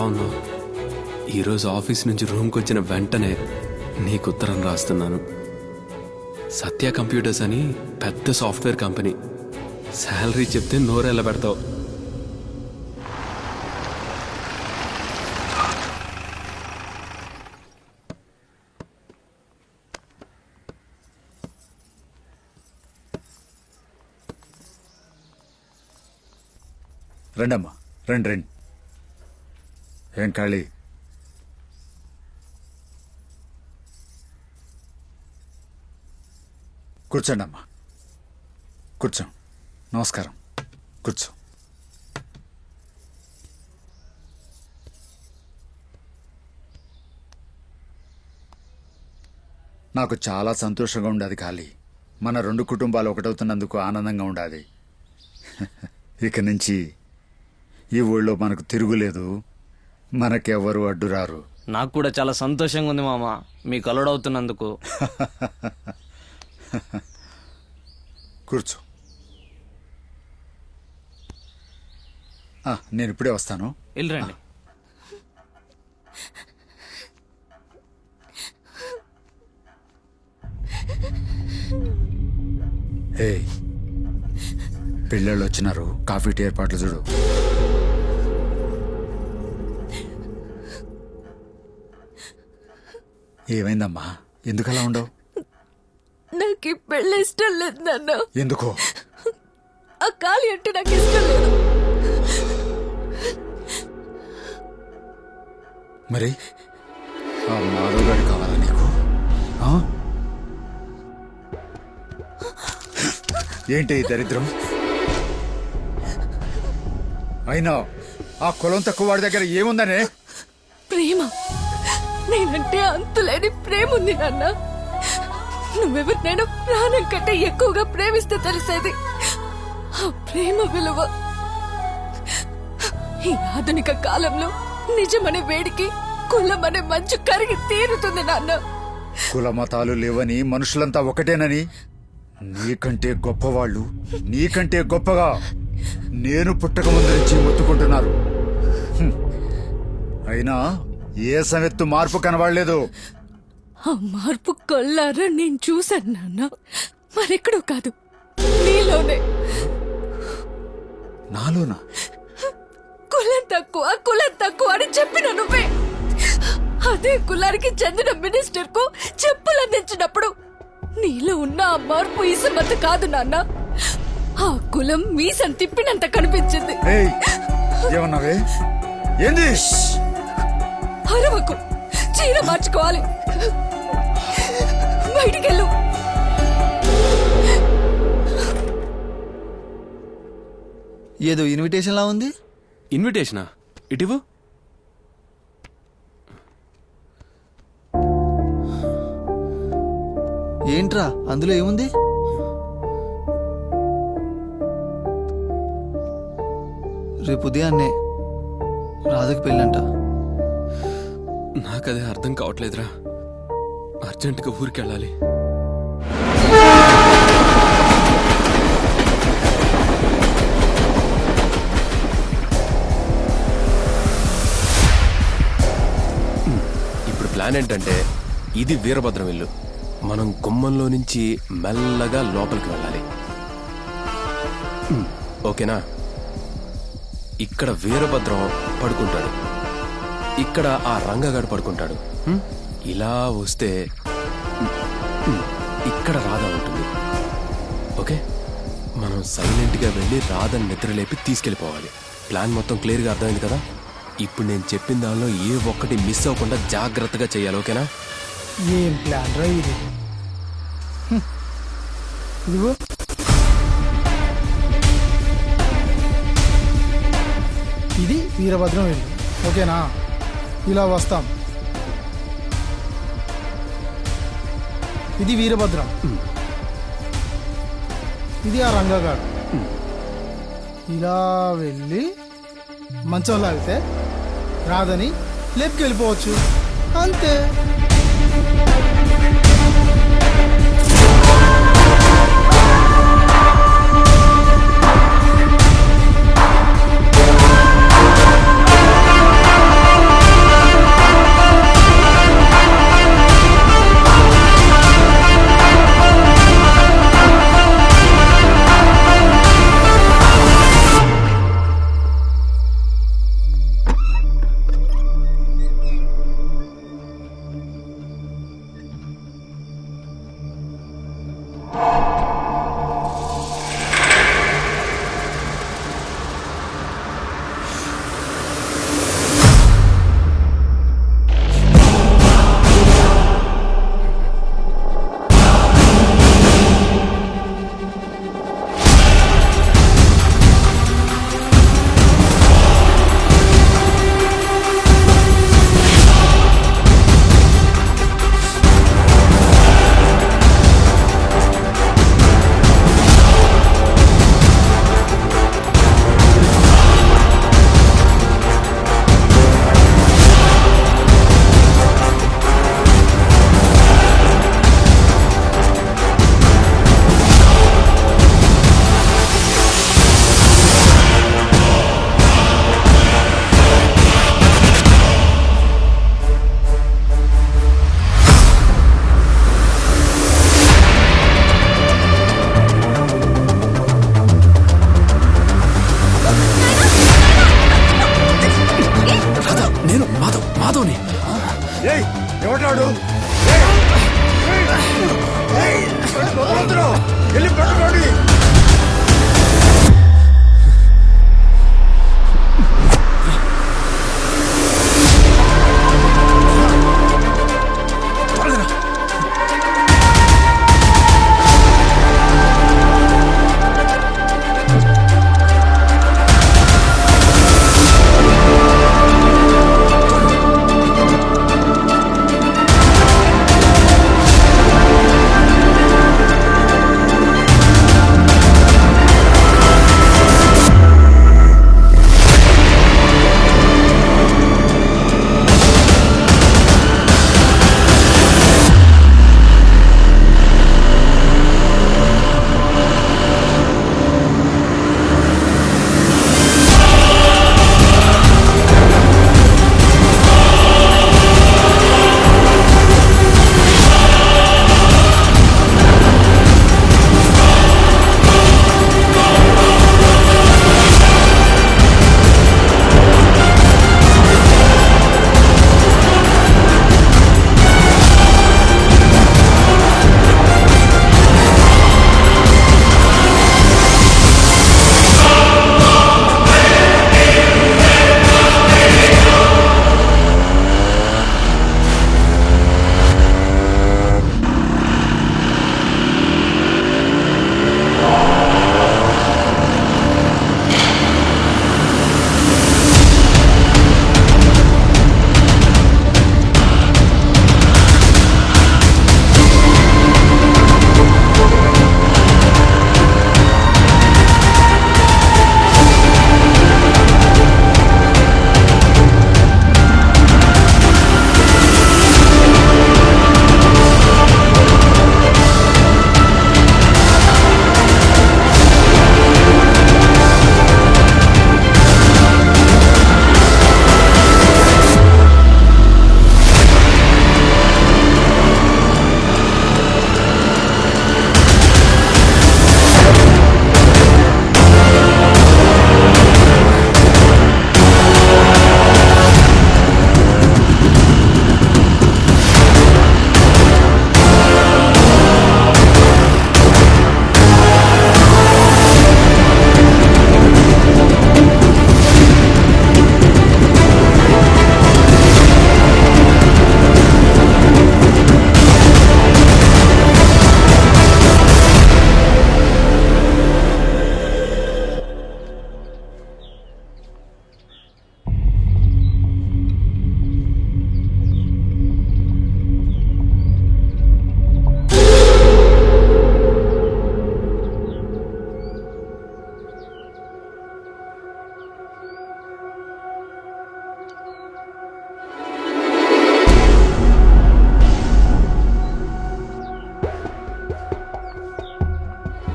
ఉన్నావు? ఈరోజు ఆఫీస్ నుంచి రూమ్కి వచ్చిన వెంటనే నీకు ఉత్తరం రాస్తున్నాను. సత్య కంప్యూటర్స్ అని పెద్ద సాఫ్ట్వేర్ కంపెనీ. శాలరీ చెప్తే నోరెళ్ళ పెడతావు. రండమ్మా, రండి రండి. ఏం ఖాళీ? కూర్చోండి అమ్మా, కూర్చో. నమస్కారం, కూర్చో. నాకు చాలా సంతోషంగా ఉండదు ఖాళీ. మన 2 కుటుంబాలు ఒకటవుతున్నందుకు ఆనందంగా ఉండాలి. ఇక నుంచి ఈ ఊళ్ళో మనకు తిరుగులేదు, మనకెవరు అడ్డురారు. నాకు కూడా చాలా సంతోషంగా ఉంది మామ, మీకు అల్లుడవుతున్నందుకు. కూర్చో. నేను ఇప్పుడే వస్తాను. వెళ్ళరండి. హే, పిల్లలు వచ్చినారు, కాఫీ టీ ఏర్పాట్లు చూడు. ఏమైందమ్మా, ఎందుకు అలా ఉండవు? నాకు ఈ పెళ్ళి ఇష్టం లేదు నాన్న. ఎందుకో? ఆ ఖాళీ అంటే నాకు ఇష్టం లేదు. మరి ఆ మాధవగాడు కావాలా నీకు? ఏంటి ఈ దరిద్రం? అయినా ఆ కులం తక్కువ వాడి దగ్గర ఏముందనే? ప్రేమ. నేనంటే అంతులేని ప్రేమ ఉంది నాన్న. నువ్వెవరినైనా ప్రాణం కంటే ఎక్కువగా ప్రేమిస్తే తెలిసేది ఆ ప్రేమ విలువ. ఈ ఆధునిక కాలంలో నిజమనే వేడికి కులమనే మంచు కరిగి తీరుతుంది నాన్న. కుల మతాలు లేవని, మనుషులంతా ఒకటేనని, నీకంటే గొప్పవాళ్ళు నీకంటే గొప్పగా నేను పుట్టక ముందు నుంచి మొత్తుకుంటున్నారు. అయినా ఏ సమెత్తు మార్పు కనబడలేదు. ఆ మార్పు కొల్లారా నేను చూశాను నాన్న. మరెక్కడో కాదు, నీలోనే. నాలోనా? కులం తక్కువ అని చెప్పిన నువ్వే అదే కులానికి చెందిన మినిస్టర్ కు చెప్పులు అందించినప్పుడు నీలో ఉన్న ఆ మార్పు ఈసమత కాదు నాన్న. ఆ కులం మీసం తిప్పినంత కనిపించింది. ఏమన్నావే? ఏంది? అరవకు, చీర మార్చుకోవాలి, బయటికెళ్ళు. ఏదో ఇన్విటేషన్ లా ఉంది. ఇన్విటేషనా? ఇటివు. ఏంట్రా అందులో ఏముంది? రేపు ఉదయాన్నే రాధకి పెళ్ళంట. నాకదే అర్థం కావట్లేదురా. అర్జెంటుగా ఊరికి వెళ్ళాలి. ఇప్పుడు ప్లాన్ ఏంటంటే, ఇది వీరభద్రం ఇల్లు. మనం గుమ్మంలో నుంచి మెల్లగా లోపలికి వెళ్ళాలి. ఓకేనా? ఇక్కడ వీరభద్రం పడుకుంటాడు, ఇక్కడ ఆ రంగగాడు పడుకుంటాడు. ఇలా వస్తే ఇక్కడ రాధ ఉంటుంది. ఓకే, మనం సైలెంట్గా వెళ్ళి రాధని నిద్రలేపి తీసుకెళ్ళిపోవాలి. ప్లాన్ మొత్తం క్లియర్గా అర్థమైంది కదా? ఇప్పుడు నేను చెప్పిన దానిలో ఏ ఒక్కటి మిస్ అవ్వకుండా జాగ్రత్తగా చేయాలి. ఓకేనా? ఏం ప్లాన్ రా ఇది? ఇదిగో ఇది వీరభద్రం ఇల్లు. ఓకేనా? ఇలా వస్తాం. ఇది వీరభద్రం, ఇది ఆ రంగగాడు. ఇలా వెళ్ళి మంచం లాగితే రాదని లేపుకెళ్ళిపోవచ్చు, అంతే. ఏయ్ ఎవడాడు వెళ్ళి పట్టుకోండి.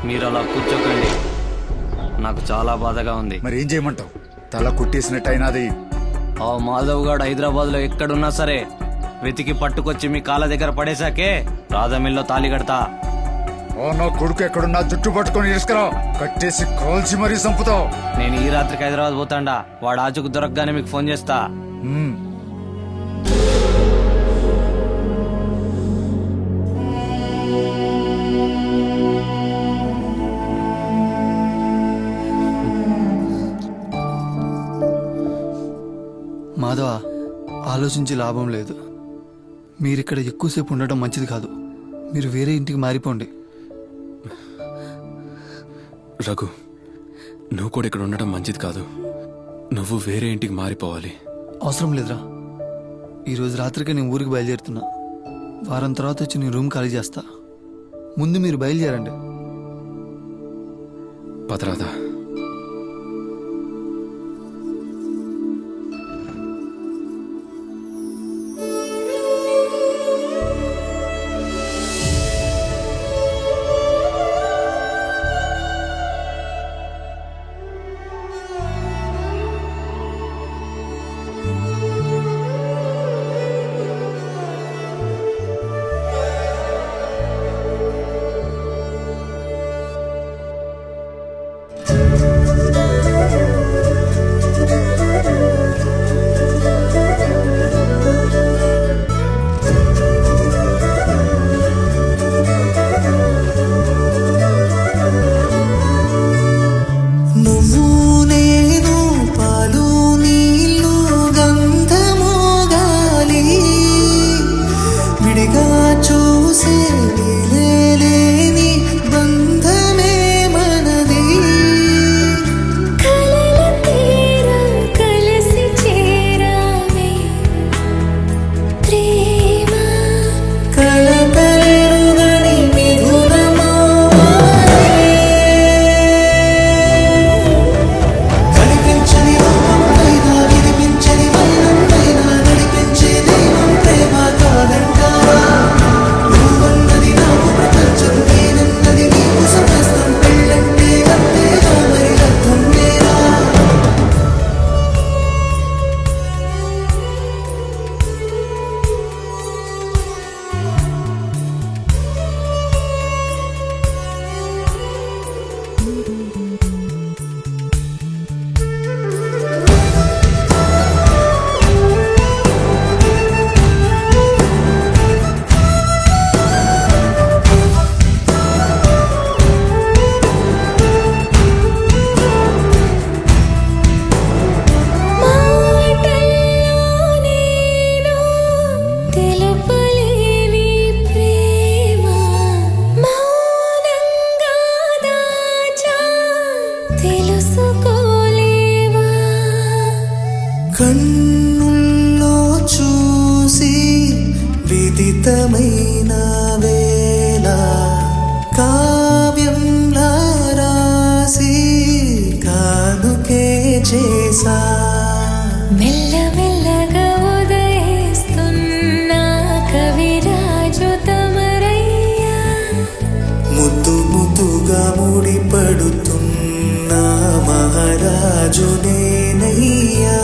మీరు అలా కూర్చోకండి, నాకు చాలా బాధగా ఉంది. మరి ఏం చేయమంటావు? తల కుట్టేసినట్టు అయినది. ఆ మాధవ్ గాడు హైదరాబాద్ లో ఎక్కడున్నా సరే వెతికి పట్టుకొచ్చి మీ కాళ్ళ దగ్గర పడేశాకే రాధమిల్లో తాళి కడతా. ఓ నా కొడుకు ఎక్కడున్నా జుట్టు పట్టుకొని తీసుకురా, కట్టేసి కాల్చి మరీ చంపుతావు. నేను ఈ రాత్రికి హైదరాబాద్ పోతాండా, వాడు ఆచుకు దొరకగానే మీకు ఫోన్ చేస్తా. మాధవ, ఆలోచించి లాభం లేదు. మీరిక్కడ ఎక్కువసేపు ఉండటం మంచిది కాదు. మీరు వేరే ఇంటికి మారిపోండి. రఘు, నువ్వు కూడా ఇక్కడ ఉండటం మంచిది కాదు. నువ్వు వేరే ఇంటికి మారిపోవాలి. అవసరం లేదురా, ఈరోజు రాత్రికి నేను ఊరికి బయలుదేరుతున్నా. వారం తర్వాత వచ్చి నేను రూమ్ ఖాళీ చేస్తా. ముందు మీరు బయలుదేరండి. పదరాదా. ఉదితమైన వేళ కావ్యంలా రాసి కానుకే చేసా మెల్లమెల్లగా ఉదయిస్తున్న కవిరాజు తమరయ్యా ముద్దు ముద్దుగా ముడిపడుతున్న మహారాజు నేనయ్యా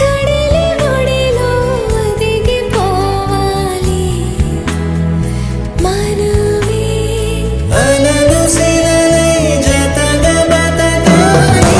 కడలి ఒడిలో ఒదిగిపోవాలి మనమే అలలు శిలలై జతగా బతకాలి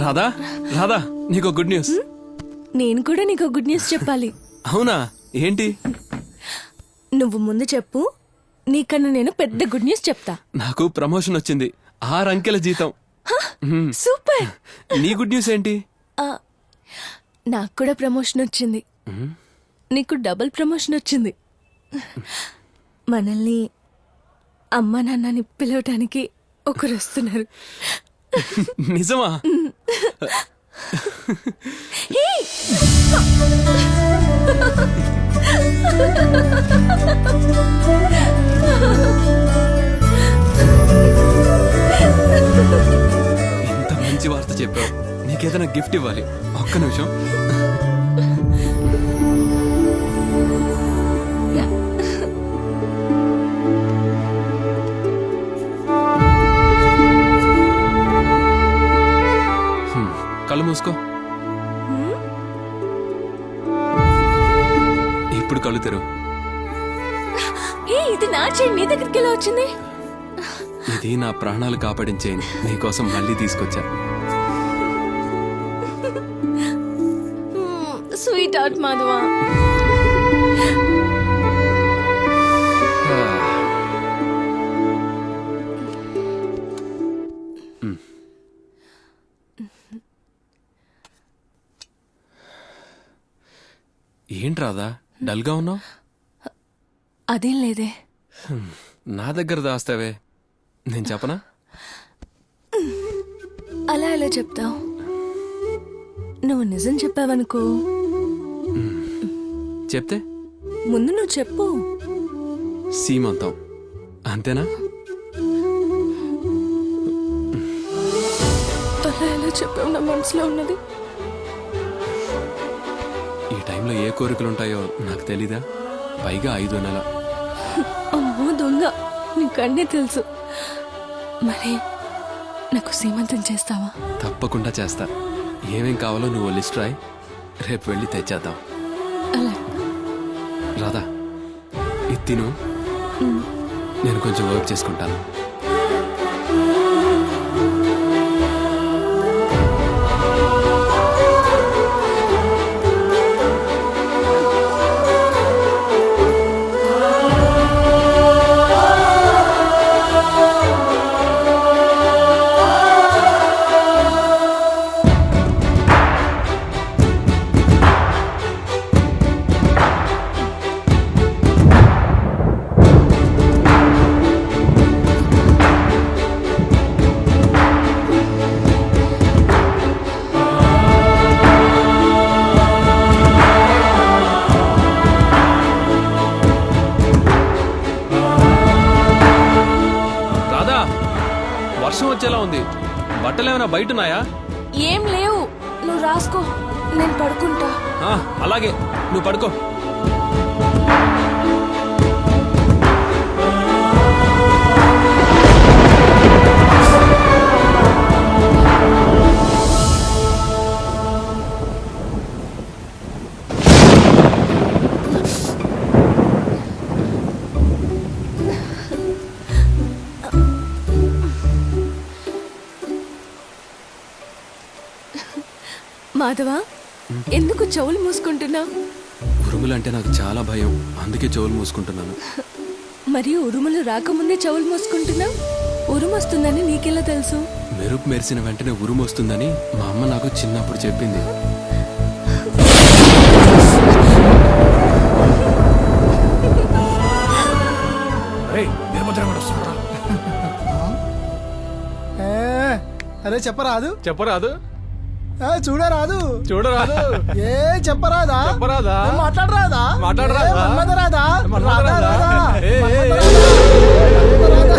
రాధా రాధా నీకు గుడ్ న్యూస్. నేను కూడా నీకు గుడ్ న్యూస్ చెప్పాలి. అవునా? ఏంటి? నువ్వు ముందు చెప్పు, నీకన్నా నేను పెద్ద గుడ్ న్యూస్ చెప్తా. నాకు ప్రమోషన్ వచ్చింది. 6 అంకెల జీతం. సూపర్. నీ గుడ్ న్యూస్ ఏంటి? నాకు కూడా ప్రమోషన్ వచ్చింది. నీకు డబుల్ ప్రమోషన్ వచ్చింది. మనల్ని అమ్మ నాన్నని పిలవటానికి ఒకరు వస్తున్నారు. నిజమా? ఇంత మంచి వార్త చెప్పావు. నీకేదైనా గిఫ్ట్ ఇవ్వాలి. ఒక్క నిమిషం. కళ్ళు మూసుకో. ఇప్పుడు కళ్ళు తెరువు. ఇది నా చైన్ నీ దగ్గరికి ఎలా వచ్చింది? ఇది నా ప్రాణాలు కాపాడించేయండి. నీకోసం మళ్ళీ తీసుకొచ్చా. స్వీట్ హార్ట్ మాధవా. ఏంటి రాదా డల్గా ఉన్నావు? అదేం లేదే. నా దగ్గర దాస్తావే, నేను చెప్పనా? అలా ఎలా చెప్తావు? నువ్వు నిజం చెప్పావనుకో. చెప్తే ముందు నువ్వు చెప్పు. సీమంతం అంతేనా? అలా ఎలా చెప్పావు? నా మనసులో ఉన్నది. ఈ టైంలో ఏ కోరికలుంటాయో నాకు తెలీదా? పైగా 5వ నెల. అమ్మో దొంగ, నీకన్నీ తెలుసు. మరి నాకు సీమంతం చేస్తావా? తప్పకుండా చేస్తా. ఏమేం కావాలో నువ్వు లిస్ట్ రాయి, రేపు వెళ్ళి తెచ్చేద్దాం. అలా రాధా ఇది తిను, నేను కొంచెం వర్క్ చేసుకుంటాను. వర్షం వచ్చేలా ఉంది. బట్టలు ఏమైనా బయట ఉన్నాయా? ఏం లేవు. నువ్వు రాసుకో, నేను పడుకుంటా. అలాగే, నువ్వు పడుకో. మాధవ ఎందుకు చెవులు మూసుకుంటున్నా? ఉరుములంటే నాకు చాలా భయం, అందుకే చెవులు మూసుకుంటున్నాను. మరియు ఉరుములు రాకముందే చెవులు మూసుకుంటున్నా? ఉరుము వస్తుందని నీకెలా తెలుసు? మెరుపు మెరిసిన వెంటనే ఉరుము వస్తుందని మా అమ్మ నాకు చిన్నప్పుడు చెప్పింది. అరే చెప్పరాదు చెప్పరాదు చూడరాదు చూడరాదు ఏ చెప్పరాదా చెప్పరాదా మాట్లాడరాదా మాట్లాడరాదా? ఏ మన్మథరాదా? మన్మథరాదా? రాధా రాధా? ఏ, ఏ, ఏ. మన్మథరాదా?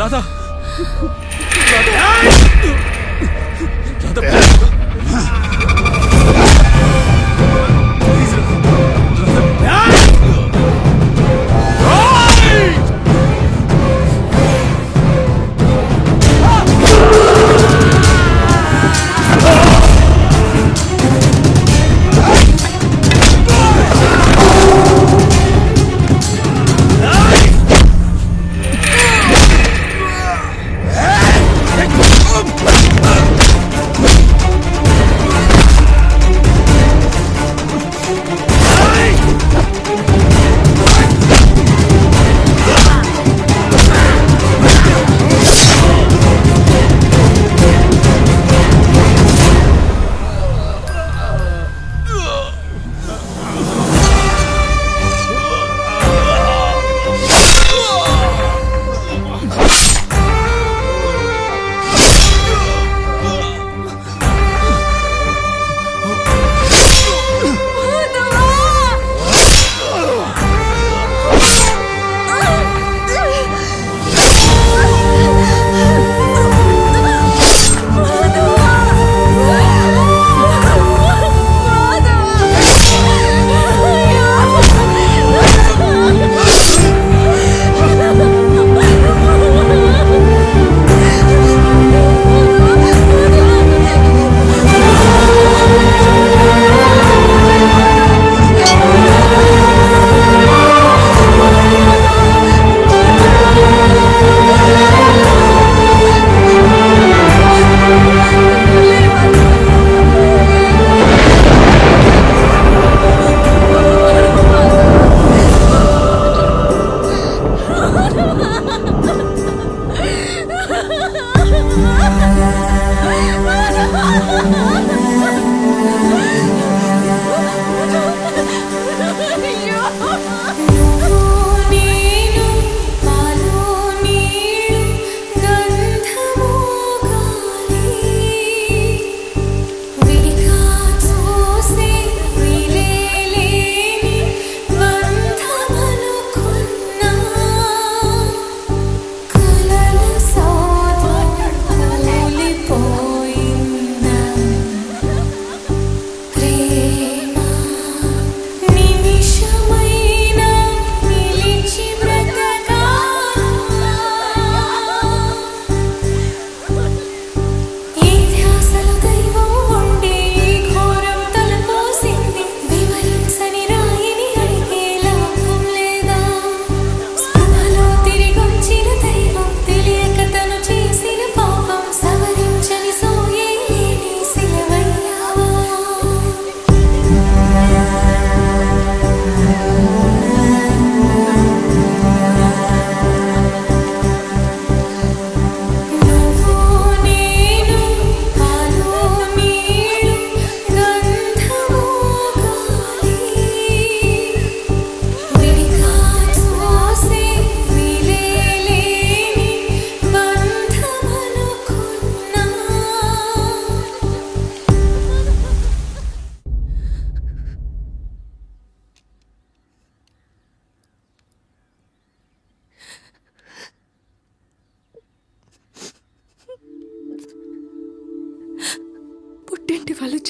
రాధా Hey!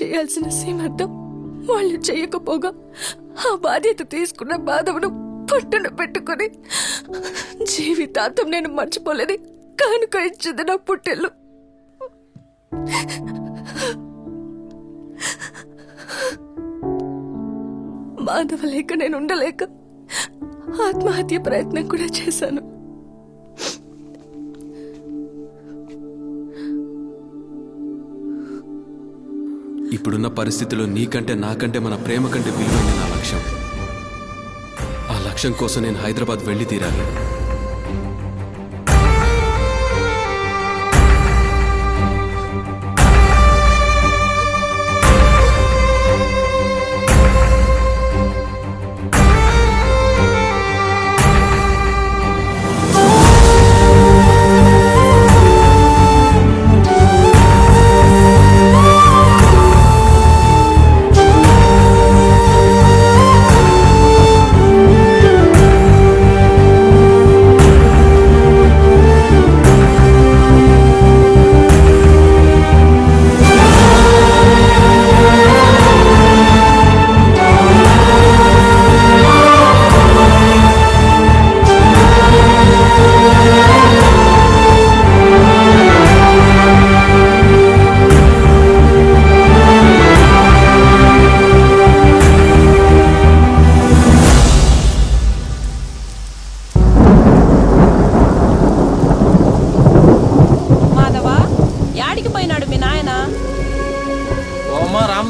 చేయాల్సిన సీమంతం వాళ్ళు చేయకపోగా ఆ బాధ్యత తీసుకున్న మాధవను పట్టున పెట్టుకుని జీవితాంతం నేను మర్చిపోలేని కానుక ఇచ్చింది నా పుట్టెళ్ళు. మాధవ లేక నేను ఉండలేక ఆత్మహత్య ప్రయత్నం కూడా చేశాను. ఇప్పుడున్న పరిస్థితిలో నీకంటే నాకంటే మన ప్రేమ కంటే విలువైన నా లక్ష్యం. ఆ లక్ష్యం కోసం నేను హైదరాబాద్ వెళ్ళి తీరాలి.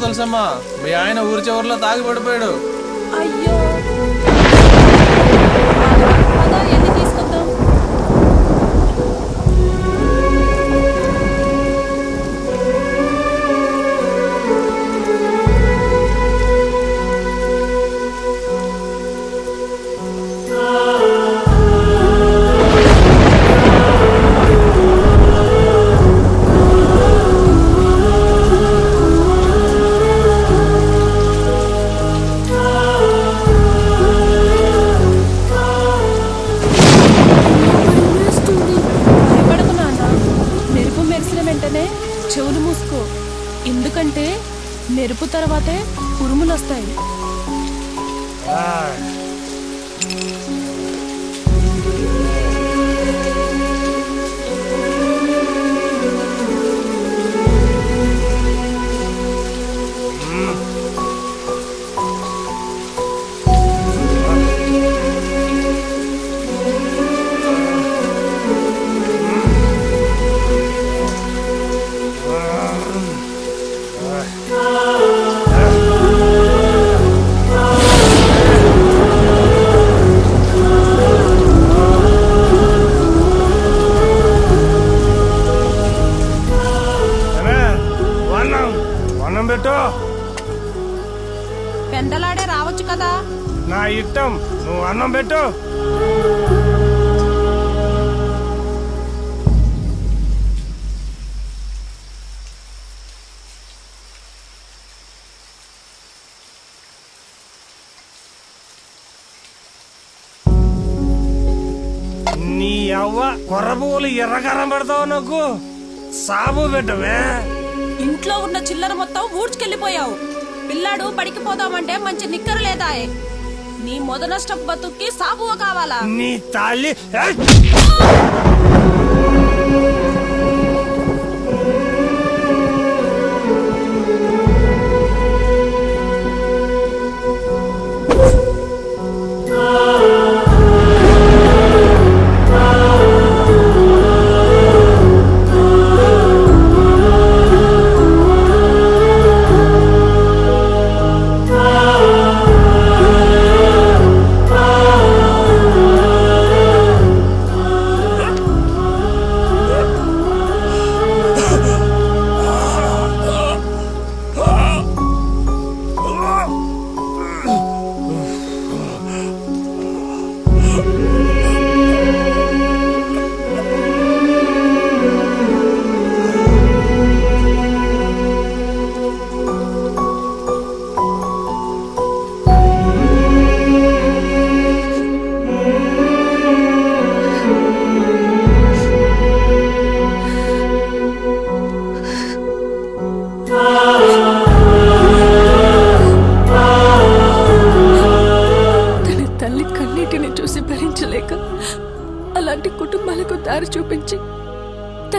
తెలుసమ్మా, మీ ఆయన ఊరి చివరిలో తాగి పడిపోయాడు. అయ్యో, ఎన్ని తీసుకొద్దాం. చెవులు మూసుకో, ఎందుకంటే మెరుపు తర్వాతే ఉరుములు వస్తాయి. పెందలాడే రావచ్చు కదా. నా ఇష్టం, నువ్వు అన్నం పెట్టు. నీ అవ్వ కొర్రబువ్వులు ఎర్రకారం పెడతావు, నాకు సాబు పెట్టవే. ఇంట్లో ఉన్న చిల్లర మొత్తం ఊడ్చుకెళ్ళిపోయావు. పిల్లాడు బడికి పోదామంటే మంచి నిక్కరు లేదా? నీ మొదనష్టం బతుక్కి సాబువ కావాలా? నీ తల్లి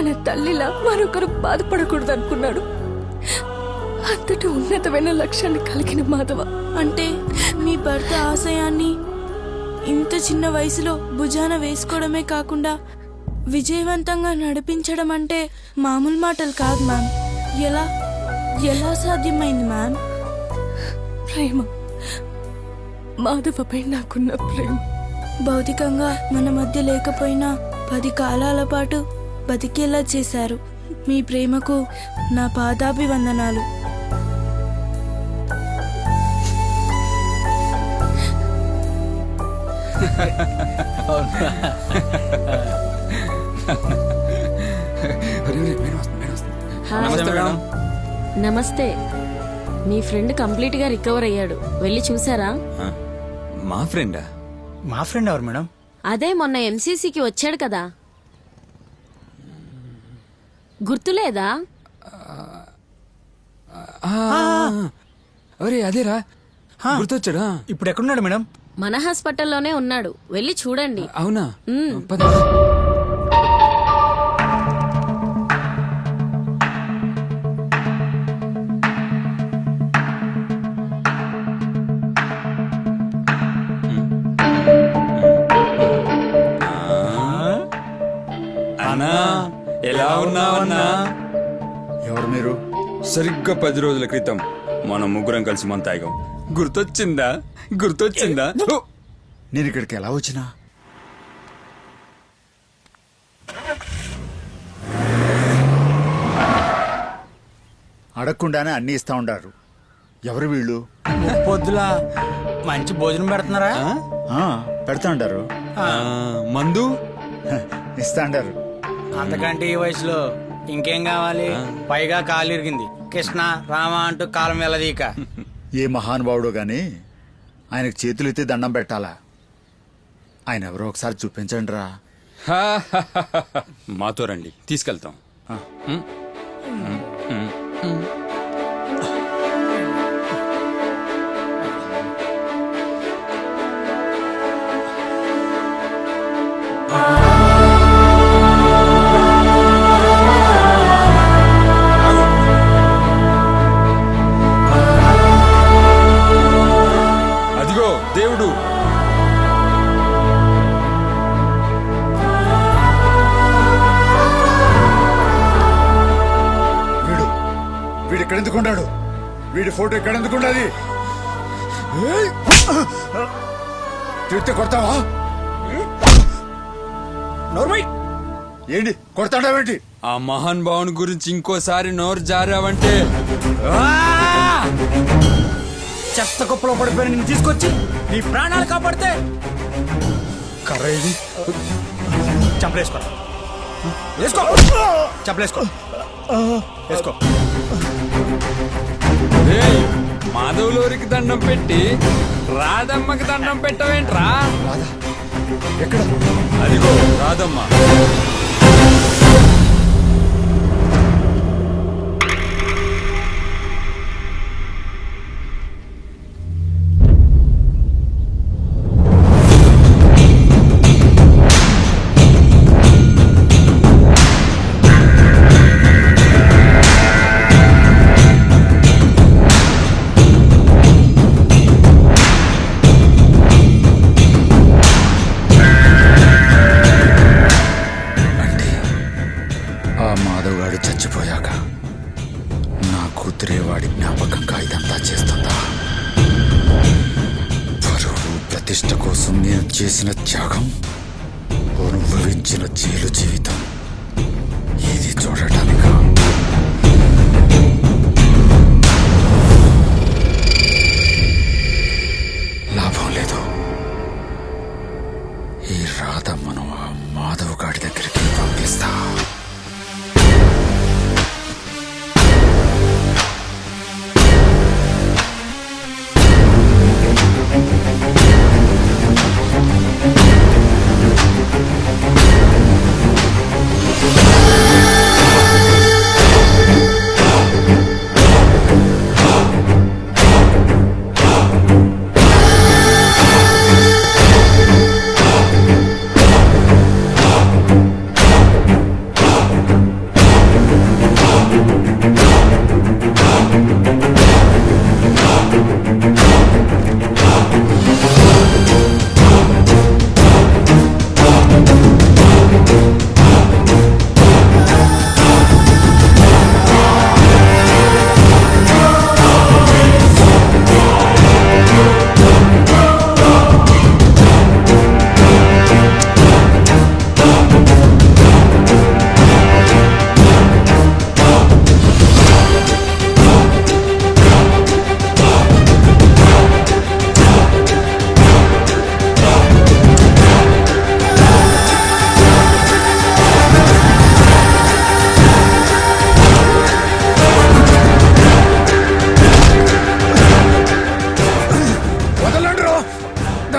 తన తల్లిలా మరొకరు బాధపడకూడదు అనుకున్నాడు. అంతటి ఉన్నతమైన లక్ష్యాన్ని కలిగిన మాధవ అంటే మీ భర్త ఆశయాన్ని ఇంత చిన్న వయసులో భుజాన వేసుకోవడమే కాకుండా విజయవంతంగా నడిపించడం అంటే మామూలు మాటలు కాదు మ్యామ్. ఎలా ఎలా సాధ్యమైంది మ్యామ్? ప్రేమ, మాధవపై నాకున్న ప్రేమ. భౌతికంగా మన మధ్య లేకపోయినా 10 కాలాల పాటు బతికేలా చేశారు. మీ ప్రేమకు నా పాదాభివందనాలు. నమస్తే మేడం. నమస్తే. మీ ఫ్రెండ్ కంప్లీట్ గా రికవర్ అయ్యాడు, వెళ్ళి చూసారా? మా ఫ్రెండా? మా ఫ్రెండ్ ఎవరు మేడం? అదే మొన్న ఎంసీసీకి వచ్చాడు కదా, గుర్తులేదా? అరే అదేరా, గుర్తొచ్చాడా? ఇప్పుడు ఎక్కడున్నాడు మేడం? మన హాస్పిటల్లోనే ఉన్నాడు, వెళ్ళి చూడండి. అవునా? మ్. పద. అన్నా ఎలా ఉన్నావన్నా? ఎవరు మీరు? సరిగ్గా 10 రోజుల క్రితం మనం ముగ్గురం కలిసి మంతాయిగాం. గుర్తొచ్చిందా? గుర్తొచ్చిందా? నేను ఇక్కడికి ఎలా వచ్చినా? అడగకుండానే అన్ని ఇస్తా ఉండారు. ఎవరు వీళ్ళు? పొద్దులా మంచి భోజనం పెడుతున్నారా? పెడతా ఉండారు. మందు ఇస్తా ఉండారు. అంతకంటే ఈ వయసులో ఇంకేం కావాలి? పైగా కాలు ఇరిగింది, కృష్ణ రామ అంటూ కాలం వెళ్ళదీక. ఏ మహానుభావుడు గాని ఆయనకు చేతులెత్తి దండం పెట్టాలా? ఆయన ఎవరో ఒకసారి చూపించండి రా. మాతో రండి, తీసుకెళ్తాం. అదిగో దేవుడు. వీడు ఎక్కడెందుకు ఉన్నాడు? వీడి ఫోటో ఎక్కడెందుకు ఉన్నది? తిరిగితే కొడతావా? ఏంటి కొడతాడావేంటి? ఆ మహాన్ భావుని గురించి ఇంకోసారి నోరు జారావంటే చెత్త కుప్పలో పడిపోయిన నిన్ను తీసుకొచ్చి నీ ప్రాణాలు కాపాడితే కర్ర ఇది చంపలేసుకో. వేసుకో, చంపలేసుకో, వేసుకో. మాధవులోరికి దండం పెట్టి రాధమ్మకి దండం పెట్టవేంట్రా? ఎక్కడ? అదిగో రాధమ్మ. చచ్చిపోయాక నా కూతురే వాడి జ్ఞాపకంగా ఇదంతా చేస్తుందా? పరువు ప్రతిష్ట కోసం నేను చేసిన త్యాగం, అనుభవించిన జైలు జీవితం ఇది చూడటానికా? లాభం లేదు. ఈ రాధమ్మను ఆ మాధవ్ గాడి దగ్గరికి పంపిస్తా.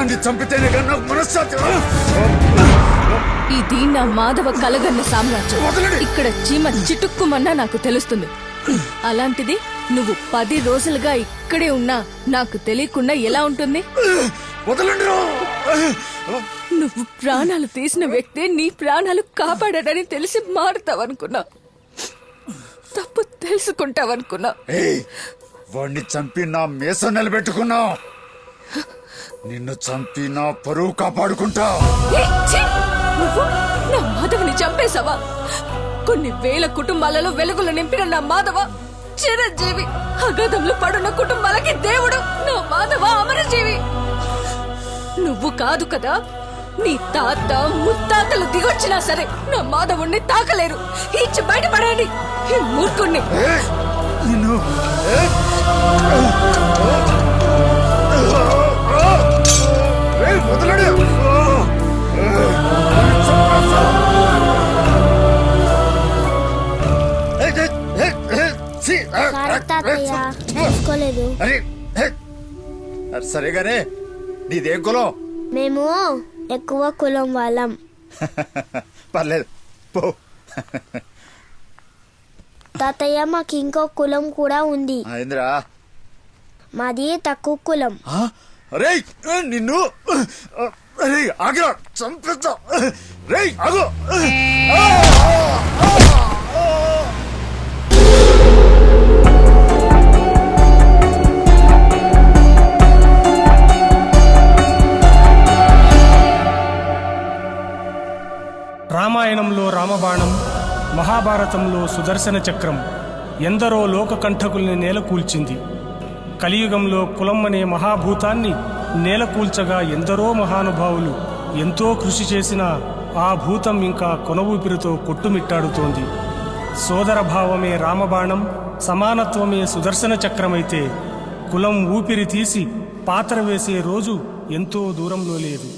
దాన్ని చంపితేనే కానీ నాకు మనశ్శాంతి. ఇది నా మాధవ కలగన్న సామ్రాజ్యం. ఇక్కడ చీమ చిటుక్కుమన్నా నాకు తెలుస్తుంది. అలాంటిది నువ్వు 10 రోజులుగా ఇక్కడే ఉన్నా నాకు తెలియకుండా ఎలా ఉంటుంది? వదలండి. నువ్వు ప్రాణాలు తీసిన వ్యక్తే నీ ప్రాణాలు కాపాడాడని తెలిసి మారుతావనుకున్నా. తప్పు తెలుసుకుంటావనుకున్నా. వాణ్ణి చంపి నా మీసం నిలబెట్టుకున్నా. నిన్ను చంపి నా పరువు కాపాడుకుంటా. నువ్వు నా మాధవని చంపేశావా? కొన్ని వేల కుటుంబాలలో వెలుగులు నింపిన నా మాధవ చిరంజీవి. అగాధంలో పడున్న కుటుంబాలకి దేవుడు. నా మాధవ అమరజీవి. నువ్వు కాదు కదా, నీ తాత ముత్తాతలు దిగొచ్చినా సరే నా మాధవుణ్ణి తాకలేరు. ఇచ్చి బయటపడండి ఈ మూర్ఖుణ్ణి. నిన్ను వదలడు. తీసుకోలేదు. సరేగానే నీదేం కులం? మేము ఎక్కువ కులం వాళ్ళం. పర్లేదు పో. తాతయ్య మాకు ఇంకో కులం కూడా ఉంది. ఇందిరా మాది తక్కువ కులం. రే నిన్ను ఆగిరా చంపిస్తా. రే ఆగు. రామాయణంలో రామబాణం, మహాభారతంలో సుదర్శన చక్రం ఎందరో లోకకంఠకుల్ని నేలకూల్చింది. కలియుగంలో కులం అనే మహాభూతాన్ని నేలకూల్చగా ఎందరో మహానుభావులు ఎంతో కృషి చేసినా ఆ భూతం ఇంకా కొనవూపిరితో కొట్టుమిట్టాడుతోంది. సోదర భావమే రామబాణం, సమానత్వమే సుదర్శన చక్రమైతే కులం ఊపిరి తీసి పాత్ర వేసే రోజు ఎంతో దూరంలో లేదు.